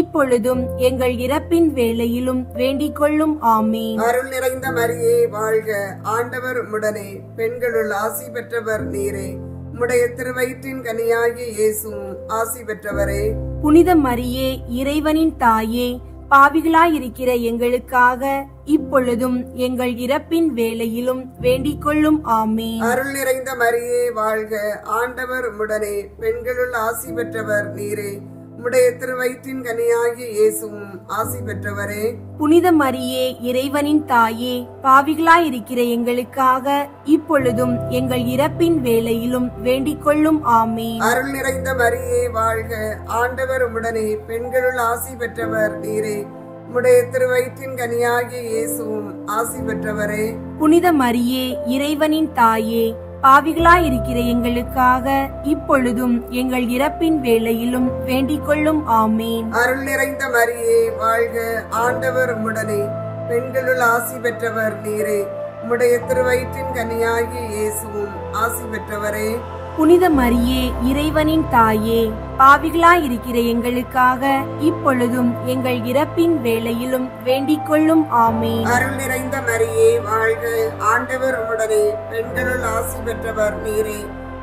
இப்பொழுதும் எங்கள் இறப்பின் வேளையிலும் வேண்டிக் கொள்ளும். ஆமீன். அருள் நிறைந்த மரியே வாழ்க, ஆண்டவர் உம்முடனே, பெண்களுள் ஆசி பெற்றவர் நீரே. உம்முடைய திருவயிற்றின் கனியாகிய இயேசுவும் ஆசி பெற்றவரே. புனித மரியே, இறைவனின் தாயே, பாவிகளாயிருக்கிற எங்களுக்காக இப்பொழுதும் எங்கள் இறப்பின் வேளையிலும் வேண்டிக் கொள்ளும். ஆமென். அருள் நிறைந்த மரியே வாழ்க, ஆண்டவர் உம்முடனே, பெண்களுள் ஆசி பெற்றவர் நீரே. உம்முடைய திருவயிற்றின் கனியாகிய இயேசுவும் ஆசி பெற்றவரே. புனித மரியே, இறைவனின் தாயே, பாவிகளாயிருக்கிற எங்களுக்காக இப்பொழுதும் எங்கள் இறப்பின் வேளையிலும் வேண்டிக் கொள்ளும். ஆமென். அருள் நிறைந்த மரியே வாழ்க, ஆண்டவர் உம்முடனே, பெண்களுள் ஆசி பெற்றவர் நீரே. உம்முடைய திருவயிற்றின் கனியாகிய இயேசுவும் ஆசி பெற்றவரே. புனித மரியே, இறைவனின் தாயே, பாவிகளாயிருக்கிற எங்களுக்காக இப்பொழுதும் எங்கள் இறப்பின் வேளையிலும் வேண்டிக் கொள்ளும். ஆமென். அருள் நிறைந்த மரியே வாழ்க, ஆண்டவர் உம்முடனே, பெண்களுள் ஆசி பெற்றவர் நீரே. உம்முடைய திருவயிற்றின் கனியாகிய இயேசுவும் ஆசி பெற்றவரே. புனித மரியே, இறைவனின் தாயே, பாவிகளாயிருக்கிற எங்களுக்காக இப்பொழுதும் எங்கள் இறப்பின் வேளையிலும் வேண்டிக் கொள்ளும். ஆமென். அருள் நிறைந்த மரியே வாழ்க, ஆண்டவர் உம்முடனே, பெண்களுள் ஆசி பெற்றவர் நீரே.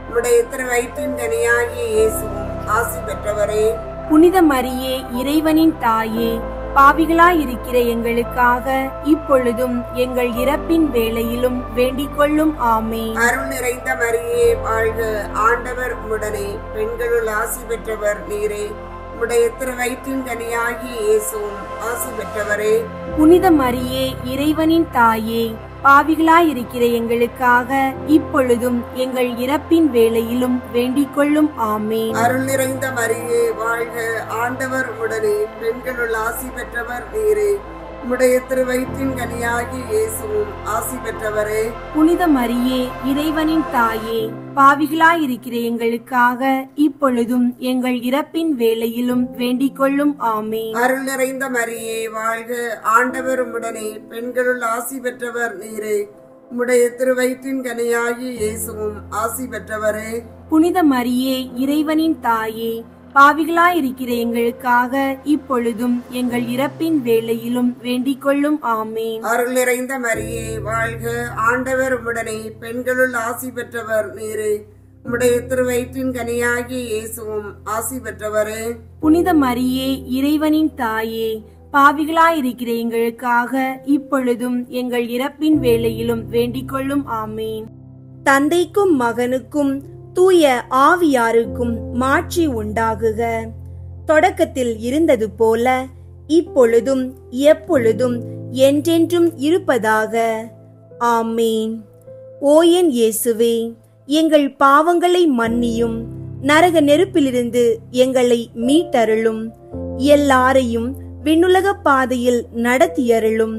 உம்முடைய திருவயிற்றின் கனியாகிய இயேசுவும் ஆசி பெற்றவரே. புனித மரியே, இறைவனின் தாயே, பாவிகளாயிருக்கிற எங்களுக்காக இப்பொழுதும் எங்கள் இறப்பின் வேளையிலும் வேண்டிக் கொள்ளும். ஆமென். அருள் நிறைந்த மரியே வாழ்க, ஆண்டவர் உம்முடனே, பெண்களுள் ஆசி பெற்றவர் நீரே. உம்முடைய திருவயிற்றின் கனியாகிய இயேசுவும் ஆசி பெற்றவரே. புனித மரியே, இறைவனின் தாயே, பாவிகளாயிருக்கிற எங்களுக்காக இப்பொழுதும் எங்கள் இறப்பின் வேளையிலும் வேண்டிக் கொள்ளும். ஆமென். அருள் நிறைந்த மரியே வாழ்க, ஆண்டவர் உம்முடனே, பெண்களுள் ஆசி பெற்றவர் நீரே. உம்முடைய திருவயிற்றின் கனியாகிய இயேசுவும் ஆசி பெற்றவரே. புனித மரியே, இறைவனின் தாயே, பாவிகளாயிருக்கிற எங்களுக்காக இப்பொழுதும் எங்கள் இறப்பின் வேளையிலும் வேண்டிக் கொள்ளும். ஆமென். அருள் நிறைந்த மரியே வாழ்க, ஆண்டவர் உம்முடனே, பெண்களுள் ஆசி பெற்றவர் நீரே. உம்முடைய திருவயிற்றின் கனியாகிய இயேசுவும் ஆசி பெற்றவரே. புனித மரியே, இறைவனின் தாயே, பாவிகளாயிருக்கிற எங்களுக்காக இப்பொழுதும் எங்கள் இறப்பின் வேளையிலும் வேண்டிக் கொள்ளும். ஆமென். அருள் நிறைந்த மரியே வாழ்க, ஆண்டவர் உம்முடனே, பெண்களுள் ஆசி பெற்றவர் நீரே. உம்முடைய திருவயிற்றின் கனியாகிய இயேசுவும் ஆசி பெற்றவரே. புனித மரியே, இறைவனின் தாயே, பாவிகளாயிருக்கிற எங்களுக்காக இப்பொழுதும் எங்கள் இறப்பின் வேளையிலும் வேண்டிக் கொள்ளும். ஆமென். தந்தைக்கும் மகனுக்கும் தூய ஆவியாருக்கும் மாட்சி உண்டாகுக. தொடக்கத்தில் இருந்தது போல இப்பொழுதும் எப்பொழுதும் என்றென்றும் இருப்பதாக. ஆமேன். ஓ என் இயேசுவே, எங்கள் பாவங்களை மன்னியும், நரக நெருப்பிலிருந்து எங்களை மீட்டருளும், எல்லாரையும் விண்ணுலக பாதையில் நடத்தியருளும்.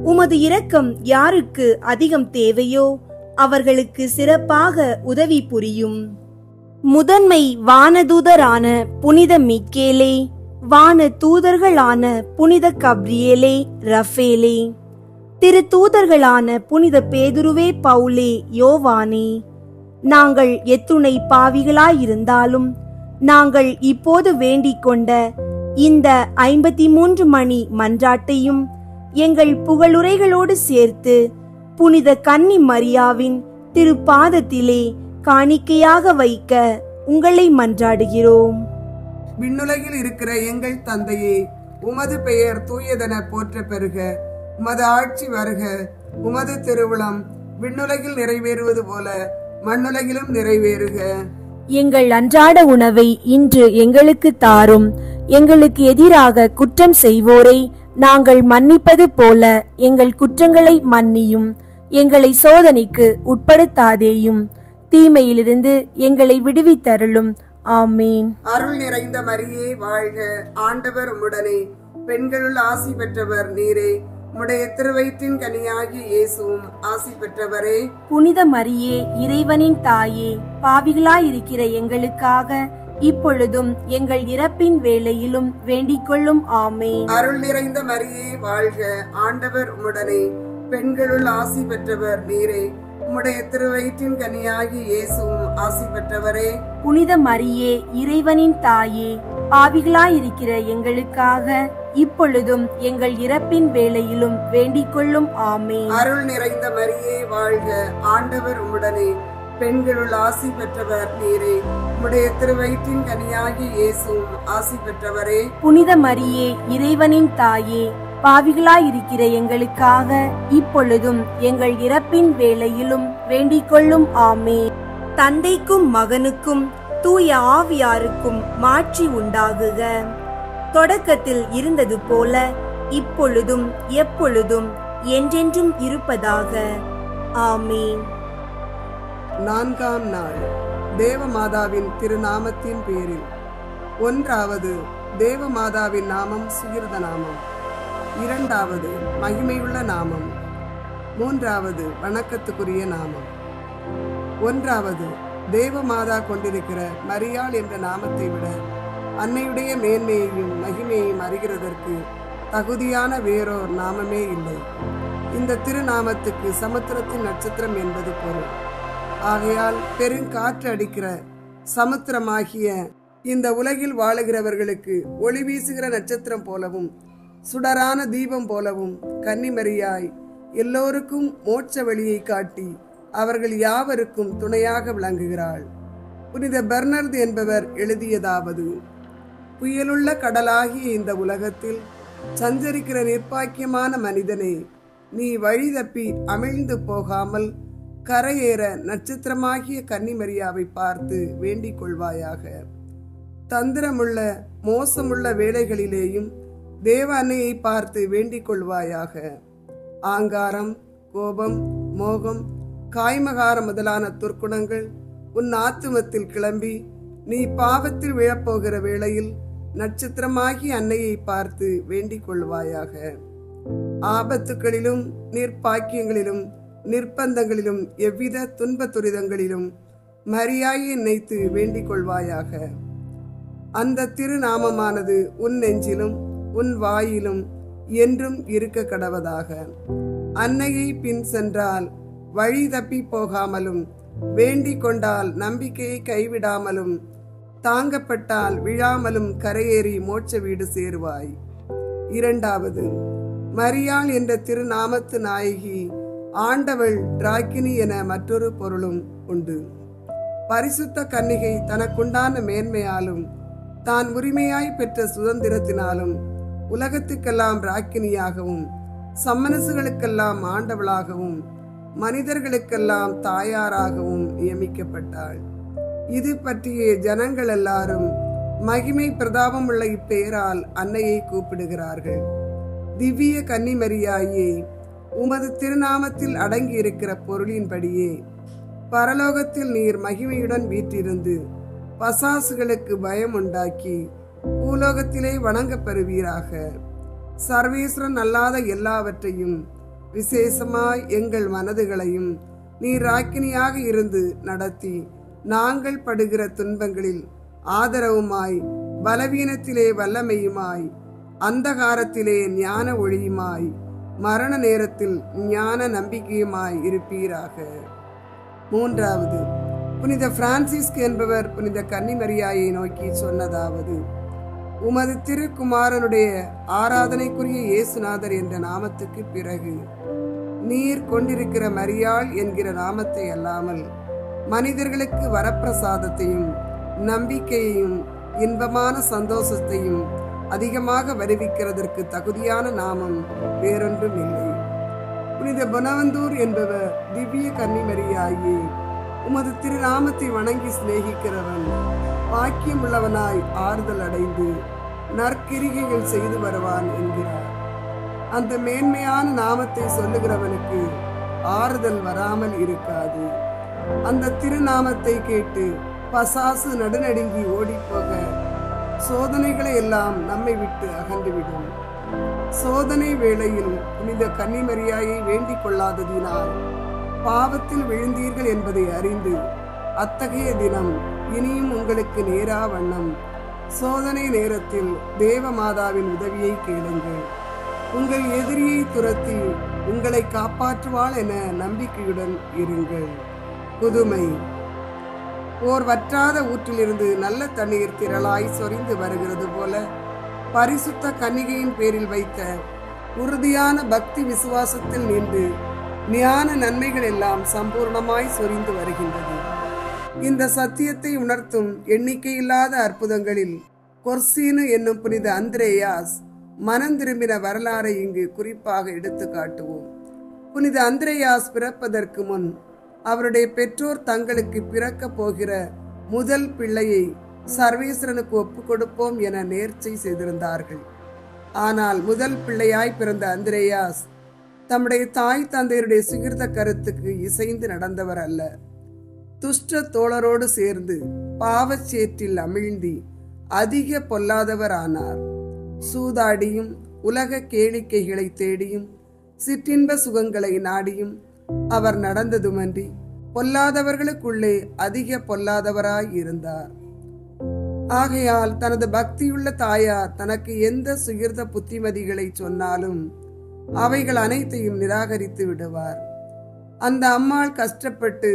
உமது இரக்கம் யாருக்கு அதிகம் தேவையோ அவர்களுக்கு சிறப்பாக உதவி புரியும். முதன்மை வானதூதரான புனித மிக்கேலே, வான தூதர்களான புனித கப்ரியேலே, ரஃபேலே, திரு தூதர்களான புனித பேதுருவே, பவுலே, யோவானே, நாங்கள் எத்துணை பாவிகளாயிருந்தாலும் நாங்கள் இப்போது வேண்டிக் கொண்ட இந்த 53 மணி மன்றாட்டையும் எங்கள் புகழுரைகளோடு சேர்த்து புனித கன்னி மரியாவின் திருப்பாதத்திலே காணிக்கையாக வைக்க உங்களை மன்றாடுகிறோம். விண்ணுலகில் இருக்கிற எங்கள் தந்தையே, உமது பெயர் தூயதென போற்ற பெறுக. உமது ஆட்சி வருக. உமது திருவுளம் விண்ணுலகில் நிறைவேறுவது போல மண்ணுலகிலும் நிறைவேறுக. எங்கள் அன்றாட உணவை இன்று எங்களுக்கு தாரும். எங்களுக்கு எதிராக குற்றம் செய்வோரை நாங்கள் மன்னிப்பது போல எங்கள் குற்றங்களை மன்னியும். எங்களை சோதனைக்கு உட்படுத்தாதேயும், தீமையிலிருந்து எங்களை விடுவித்தருளும். ஆமீன். அருள் நிறைந்த மரியே வாழ்க, ஆண்டவர் உம்முடனே, பெண்களுள் ஆசி பெற்றவர் நீரே. உம்முடைய திருவயிற்றின் கனியாகிய இயேசுவும் ஆசி பெற்றவரே. புனித மரியே, இறைவனின் தாயே, பாவிகளாயிருக்கிற எங்களுக்காக இப்பொழுதும் எங்கள் இறப்பின் வேளையிலும் வேண்டிக் கொள்ளும். ஆமீன். அருள் நிறைந்த மரியே வாழ்க, ஆண்டவர் உம்முடனே, பெண்களுள் ஆசி பெற்றவர் நீரே. உம்முடைய திருவயிற்றின் கனியாகிய இயேசுவும் ஆசி பெற்றவரே. புனித மரியே, இறைவனின் தாயே, பாவிகளாயிருக்கிற எங்களுக்காக இப்பொழுதும் எங்கள் இறப்பின் வேளையிலும் வேண்டிக் கொள்ளும். ஆமீன். அருள் நிறைந்த மரியே வாழ்க, ஆண்டவர் உம்முடனே, பெண்களுள் ஆசி பெற்றவர் நீரே. உம்முடைய திருவயிற்றின் கனியாகிய இயேசுவும் ஆசி பெற்றவரே. புனித மரியே, இறைவனின் தாயே, பாவிகளாயிருக்கிற எங்களுக்காக இப்பொழுதும் எங்கள் இறப்பின் வேளையிலும் வேண்டிக் கொள்ளும். ஆமென். தந்தைக்கும் மகனுக்கும் தூய ஆவியாருக்கும் மாட்சி உண்டாகுக. தொடக்கத்தில் இருந்தது போல இப்பொழுதும் எப்பொழுதும் என்றென்றும் இருப்பதாக. ஆமென். 4ஆம் நாள் தேவமாதாவின் திருநாமத்தின் பேரில். 1வது தேவமாதாவின் நாமம் சுகிர்த நாமம். 2வது மகிமையுள்ள நாமம். 3வது வணக்கத்துக்குரிய நாமம். 1வது தேவமாதா கொண்டிருக்கிற மரியாள் என்ற நாமத்தை விட அன்னையுடைய மேன்மையையும் மகிமையையும் அறிகிறதற்கு தகுதியான வேறோர் நாமமே இல்லை. இந்த திருநாமத்துக்கு சமுத்திரத்தின் நட்சத்திரம் என்பது பொருள். ஆகையால் பெருங்காற்று அடிக்கிற சமுத்திரமாகிய இந்த உலகில் வாழுகிறவர்களுக்கு ஒளி வீசுகிற நட்சத்திரம் போலவும் சுடரான தீபம் போலவும் கன்னிமரியாய் எல்லோருக்கும் மோட்ச வழியை காட்டி அவர்கள் யாவருக்கும் துணையாக விளங்குகிறாள். புனித பெர்னர்து என்பவர் எழுதியதாவது: புயலுள்ள கடலாகிய இந்த உலகத்தில் சஞ்சரிக்கிற நிர்பாக்கியமான மனிதனே, நீ வழி தப்பி அமிழ்ந்து போகாமல் கரையேற நட்சத்திரமாகிய கன்னிமரியாவை பார்த்து வேண்டிக் கொள்வாயாக. தந்திரமுள்ள மோசமுள்ள வேளைகளிலேயும் தேவ அன்னையை பார்த்து வேண்டிக் கொள்வாயாக. ஆங்காரம், கோபம், மோகம், காய்மகாரம் முதலான துர்க்குணங்கள் உன் ஆத்துமத்தில் கிளம்பி நீ பாவத்தில் விழப்போகிற வேளையில் நட்சத்திரமாகிய அன்னையை பார்த்து வேண்டிக் கொள்வாயாக. ஆபத்துக்களிலும் நிர்பாக்கியங்களிலும் நிர்பந்தங்களிலும் எவ்வித துன்ப துரிதங்களிலும் மரியாயை நினைத்து வேண்டிக் கொள்வாயாக. அந்த திருநாமமானது உன் நெஞ்சிலும் உன் வாயிலும் என்றும் இருக்க கடவதாக. அன்னையை பின் சென்றால் வழி தப்பி போகாமலும், வேண்டிக் கொண்டால் நம்பிக்கையை கைவிடாமலும், தாங்கப்பட்டால் விழாமலும் கரையேறி மோட்ச வீடு சேருவாய். 2வது மரியாள் என்ற திருநாமத்து நாயகி ஆண்டவள் ராக்கினி என மற்றொரு பொருளும் உண்டு. பரிசுத்த கன்னிகை தனக்குண்டான மேன்மையாலும் தான் உரிமையாய் பெற்ற சுதந்திரத்தினாலும் உலகத்துக்கெல்லாம் ராக்கினியாகவும் சம்மனசுகளுக்கெல்லாம் ஆண்டவளாகவும் மனிதர்களுக்கெல்லாம் தாயாராகவும் நியமிக்கப்பட்டாள். இது பற்றிய ஜனங்கள் எல்லாரும் மகிமை பிரதாபம் உள்ள இப்பெயரால் அன்னையை கூப்பிடுகிறார்கள். திவ்ய கன்னிமரியாயே, உமது திருநாமத்தில் அடங்கி இருக்கிற பொருளின்படியே பரலோகத்தில் நீர் மகிமையுடன் வீற்றிருந்து பசாசுகளுக்கு பயம் உண்டாக்கி பூலோகத்திலே வணங்கப் பெறுவீராக. சர்வேஸ்வரன் அல்லாத எல்லாவற்றையும் விசேஷமாய் எங்கள் மனதுகளையும் நீர் ராக்கினியாக இருந்து நடத்தி நாங்கள் படுகிற துன்பங்களில் ஆதரவுமாய், பலவீனத்திலே வல்லமையுமாய், அந்தகாரத்திலே ஞான ஒளியுமாய், மரண நேரத்தில் ஞான நம்பிக்கையுமாய் இருப்பீராக. 3வது புனித பிரான்சிஸ்க் என்பவர் புனித கன்னிமரியாயை நோக்கி சொன்னதாவது: உமது திருக்குமாரனுடைய ஆராதனைக்குரிய இயேசுநாதர் என்ற நாமத்துக்கு பிறகு நீர் கொண்டிருக்கிற மரியாள் என்கிற நாமத்தை அல்லாமல் மனிதர்களுக்கு வரப்பிரசாதத்தையும் நம்பிக்கையையும் இன்பமான சந்தோஷத்தையும் அதிகமாக வருவிக்கிறதற்கு தகுதியான நாமம் வேறொன்றும் இல்லை. புனித பொனவந்தூர் என்பவர் திவ்ய கன்னிமரியாயே, உமது திருநாமத்தை வணங்கி சிநேகிக்கிறவன் பாக்கியம் உள்ளவனாய் ஆறுதல் அடைந்து நற்கிரிகைகள் செய்து வருவான் என்கிறார். அந்த மேன்மையான நாமத்தை சொல்லுகிறவனுக்கு ஆறுதல் வராமல் இருக்காது. அந்த திருநாமத்தை கேட்டு பசாசு நடுநடுங்கி ஓடிப்போக சோதனைகளை எல்லாம் நம்மை விட்டு அகன்றுவிடும். சோதனை வேளையில் புனித கன்னிமரியாயை வேண்டிக் கொள்ளாததினால் பாவத்தில் விழுந்தீர்கள் என்பதை அறிந்து அத்தகைய தினம் இனியும் உங்களுக்கு நேரா வண்ணம் சோதனை நேரத்தில் தேவமாதாவின் உதவியை கேளுங்கள். உங்கள் எதிரியை துரத்தி உங்களை காப்பாற்றுவாள் என நம்பிக்கையுடன் இருங்கள். புதுமை: ஓர் வற்றாத ஊற்றிலிருந்து நல்ல தண்ணீர் திரளாய் சொரிந்து வருகிறது போல பரிசுத்த கன்னிகையின் பேரில் வைத்த உறுதியான பக்தி விசுவாசத்தில் நின்று ஞான நன்மைகள் எல்லாம் சம்பூர்ணமாய் சொரிந்து வருகின்றது. இந்த சத்தியத்தை உணர்த்தும் எண்ணிக்கையில்லாத அற்புதங்களில் கொர்சீனு என்னும் புனித அந்திரேயாஸ் மனம் திரும்பின வரலாறை இங்கு குறிப்பாக எடுத்து காட்டுவோம். புனித அந்திரேயாஸ் பிறப்பதற்கு முன் அவருடைய பெற்றோர் தங்களுக்கு பிறக்க போகிற முதல் பிள்ளையை சர்வேஸ்வரனுக்கு ஒப்பு கொடுப்போம் என நேர்ச்சை செய்திருந்தார்கள். ஆனால் முதல் பிள்ளையாய் பிறந்த அந்திரேயாஸ் தம்முடைய தாய் தந்தையருடைய சுகிர்த கருத்துக்கு இசைந்து நடந்தவர் அல்ல. துஷ்ட தோழரோடு சேர்ந்து பாவச்சேற்றில் அமிழ்ந்தி அதிக பொல்லாதவர் ஆனார். சூதாடியும் உலக கேளிக்கைகளை தேடியும் சிற்றின்ப சுகங்களை நாடியும் அவர் நடந்ததுமன்றி பொல்லாதவர்களுக்குள்ளே அதிக பொல்லாதவராய் இருந்தார். ஆகையால் தனது பக்தியுள்ள தாயார் தனக்கு எந்த சுகிர்த புத்திமதிகளை சொன்னாலும் அவைகள் அனைத்தையும் நிராகரித்து விடுவார். அந்த அம்மாள் கஷ்டப்பட்டு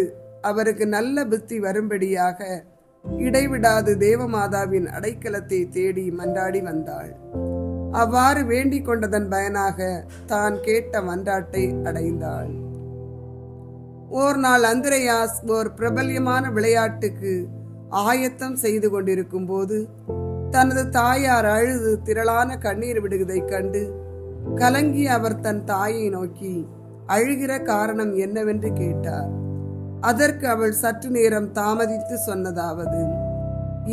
அவருக்கு நல்ல புத்தி வரும்படியாக இடைவிடாது தேவமாதாவின் அடைக்கலத்தை தேடி மன்றாடி வந்தாள். அவ்வாறு வேண்டிக் கொண்டதன் பயனாக தான் கேட்ட மன்றாட்டை அடைந்தாள். ஓர் நாள் அந்திரேயாஸ் ஓர் பிரபல்யமான விளையாட்டுக்கு ஆயத்தம் செய்து கொண்டிருக்கும் போது தனது தாயார் அழுது திரளான கண்ணீர் விடுவதைக் கண்டு கலங்கி அவர் தன் தாயை நோக்கி அழுகிற காரணம் என்னவென்று கேட்டார். அதற்கு அவள் சற்று நேரம் தாமதித்து சொன்னதாவது,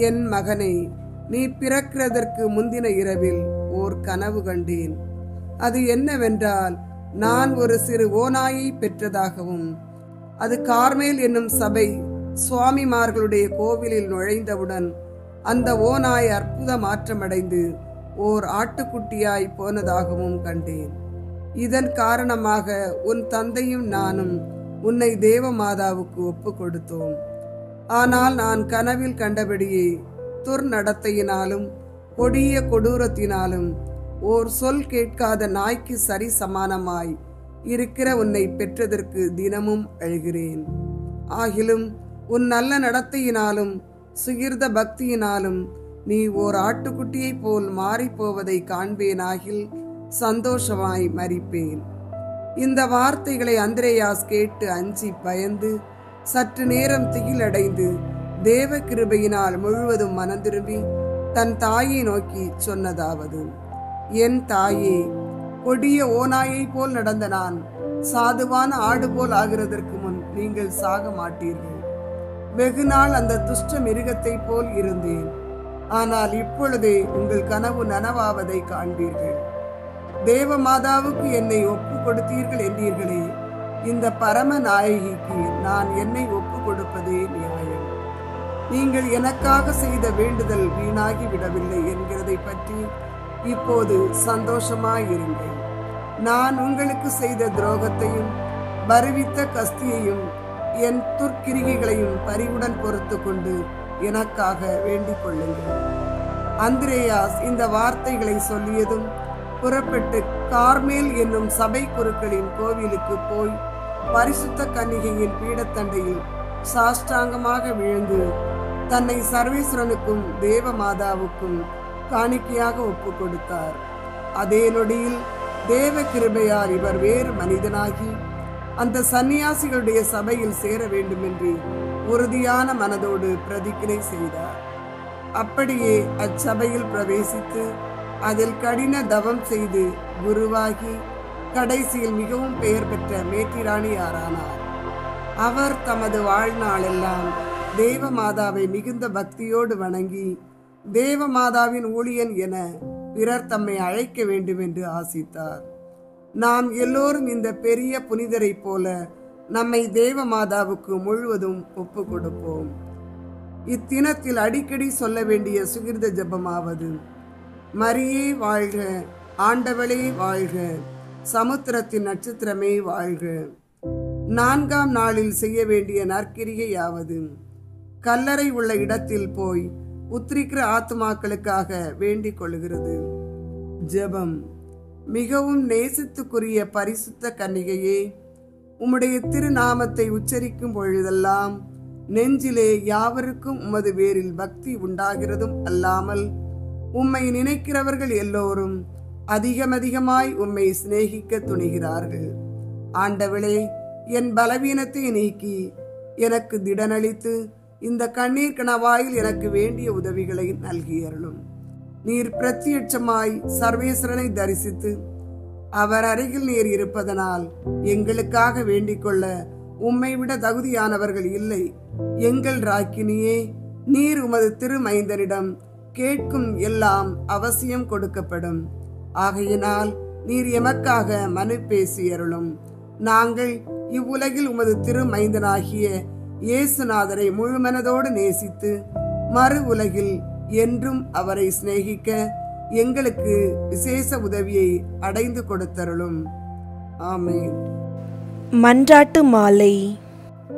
என் மகனே, நீ பிறக்கிறதற்கு முந்தின இரவில் ஓர் கனவு கண்டேன். அது என்னவென்றால், நான் ஒரு சிறு ஓநாயை பெற்றதாகவும் அது கார்மேல் என்னும் சபை சுவாமிமார்களுடைய கோவிலில் நுழைந்தவுடன் அந்த ஓநாய் அற்புத மாற்றமடைந்து ஓர் ஆட்டுக்குட்டியாய் போனதாகவும் கண்டேன். இதன் காரணமாக உன் தந்தையும் நானும் உன்னை தேவமாதாவுக்கு ஒப்பு கொடுத்தோம். ஆனால் நான் கனவில் கண்டபடியே துர்நடத்தையினாலும் கொடிய கொடூரத்தினாலும் ஓர் சொல் கேட்காத நாய்க்கு சரி சமானமாய் இருக்கிற உன்னை பெற்றதற்கு தினமும் அழுகிறேன். ஆகிலும் உன் நல்ல நடத்தையினாலும் சுகிர்த பக்தியினாலும் நீ ஓர் ஆட்டுக்குட்டியை போல் மாறிப்போவதை காண்பேனாகில் சந்தோஷமாய் மரிப்பேன். இந்த வார்த்தைகளை அந்திரேயாஸ் கேட்டு அஞ்சி பயந்து சற்று நேரம் திகிலடைந்து தேவ கிருபையினால் முழுவதும் மனம் திரும்பி தன் தாயை நோக்கி சொன்னதாவது, என் தாயே, கொடிய ஓநாயை போல் நடந்த நான் சாதுவான ஆடு போல் ஆகிறதற்கு முன் நீங்கள் சாக மாட்டீர்கள். வெகு நாள் அந்த துஷ்ட மிருகத்தை போல் இருந்தேன். ஆனால் இப்பொழுதே உங்கள் கனவு நனவாவதை காண்பீர்கள். தேவமாதாவுக்கு என்னை ஒப்பு கொடுத்தீர்கள் என்றீர்களே, இந்த பரம நாயகிக்கு நான் என்னை ஒப்பு கொடுப்பதே நியாயம். நீங்கள் எனக்காக செய்த வேண்டுதல் வீணாகி விடவில்லை என்கிறதை பற்றி இப்போது சந்தோஷமாயிருங்கள். நான் உங்களுக்கு செய்த துரோகத்தையும் வருவித்த கஸ்தியையும் என் துர்க்கிரிகைகளையும் பரிவுடன் பொறுத்து கொண்டு எனக்காக வேண்டிக் கொள்ளுங்கள். அந்திரேயாஸ் இந்த வார்த்தைகளை சொல்லியதும் புறப்பட்டு கார்மேல் என்னும் சபை குருக்களின் கோவிலுக்கு போய் பரிசுத்த கன்னிகையின் பீடத்தண்டையில் சாஷ்டாங்கமாக விழுந்து தன்னை சர்வேஸ்வரனுக்கும் தேவமாதாவுக்கும் காணிக்கையாக ஒப்பு கொடுத்தார். அதே நொடியில் தேவ கிருபையால் இவர் வேறு மனிதனாகி அந்த சன்னியாசிகளுடைய சபையில் சேர வேண்டும் என்று உறுதியான மனதோடு பிரதிஜை செய்தார். அப்படியே அச்சபையில் பிரவேசித்து அதில் கடின தவம் செய்து குருவாகி கடைசியில் மிகவும் பெயர் பெற்ற மேற்றிராணியாரானார். அவர் தமது வாழ்நாளெல்லாம் தேவமாதாவை மிகுந்த பக்தியோடு வணங்கி தேவமாதாவின் ஊழியன் என பிறர் தம்மை அழைக்க வேண்டும் என்று ஆசித்தார். நாம் எல்லோரும் இந்த பெரிய புனிதரை போல நம்மை தேவமாதாவுக்கு முழுவதும் ஒப்பு கொடுப்போம். இத்தினத்தில் அடிக்கடி சொல்ல வேண்டிய சுகிர்த ஜபமாவது, மரியே வாழ்க, ஆண்டவளே வாழ்க, சமுத்திரத்தின் நட்சத்திரமே வாழ்க. 4ஆம் நாளில் செய்ய வேண்டிய நற்கிரிகையாவது, கல்லறை உள்ள இடத்தில் போய் உத்திரிக்கிற ஆத்துமாக்களுக்காக வேண்டிக் கொள்கிறது. ஜெபம். மிகவும் நேசத்துக்குரிய பரிசுத்த கன்னிகையே, உம்முடைய திருநாமத்தை உச்சரிக்கும் பொழுதெல்லாம் நெஞ்சிலே யாவருக்கும் உமது பேரில் பக்தி உண்டாகிறதும் அல்லாமல் உம்மை நினைக்கிறவர்கள் எல்லோரும் அதிகமாய் உம்மை சிநேகிக்க துணிகிறார்கள். ஆண்டவளே, என் பலவீனத்தை நீக்கி எனக்கு திடனளித்து இந்த கண்ணீர் கணவாயில் எனக்கு வேண்டிய உதவிகளை நல்கியருளும். நீர் பிரத்யட்சமாய் சர்வேஸ்வரனை தரிசித்து அவர் அருகில் நீர் இருப்பதனால் எங்களுக்காக வேண்டிக் கொள்ள உம்மை விட தகுதியானவர்கள் இல்லை. எங்கள் ராக்கினியே, நீர் உமது திருமைந்தனிடம் கேட்கும் எல்லாம் அவசியம் கொடுக்கப்படும். ஆகையினால் நீர் எமக்காக மனு பேசியருளும். நாங்கள் இவ்வுலகில் உமது திருமைந்தனாகிய இயேசுநாதரை முழுமனதோடு நேசித்து மறு உலகில் என்றும் அவரை சிநேகிக்க எங்களுக்கு விசேஷ உதவியை அடைந்து கொடுத்தருளும். ஆமென். மன்றாட்டு மாலை.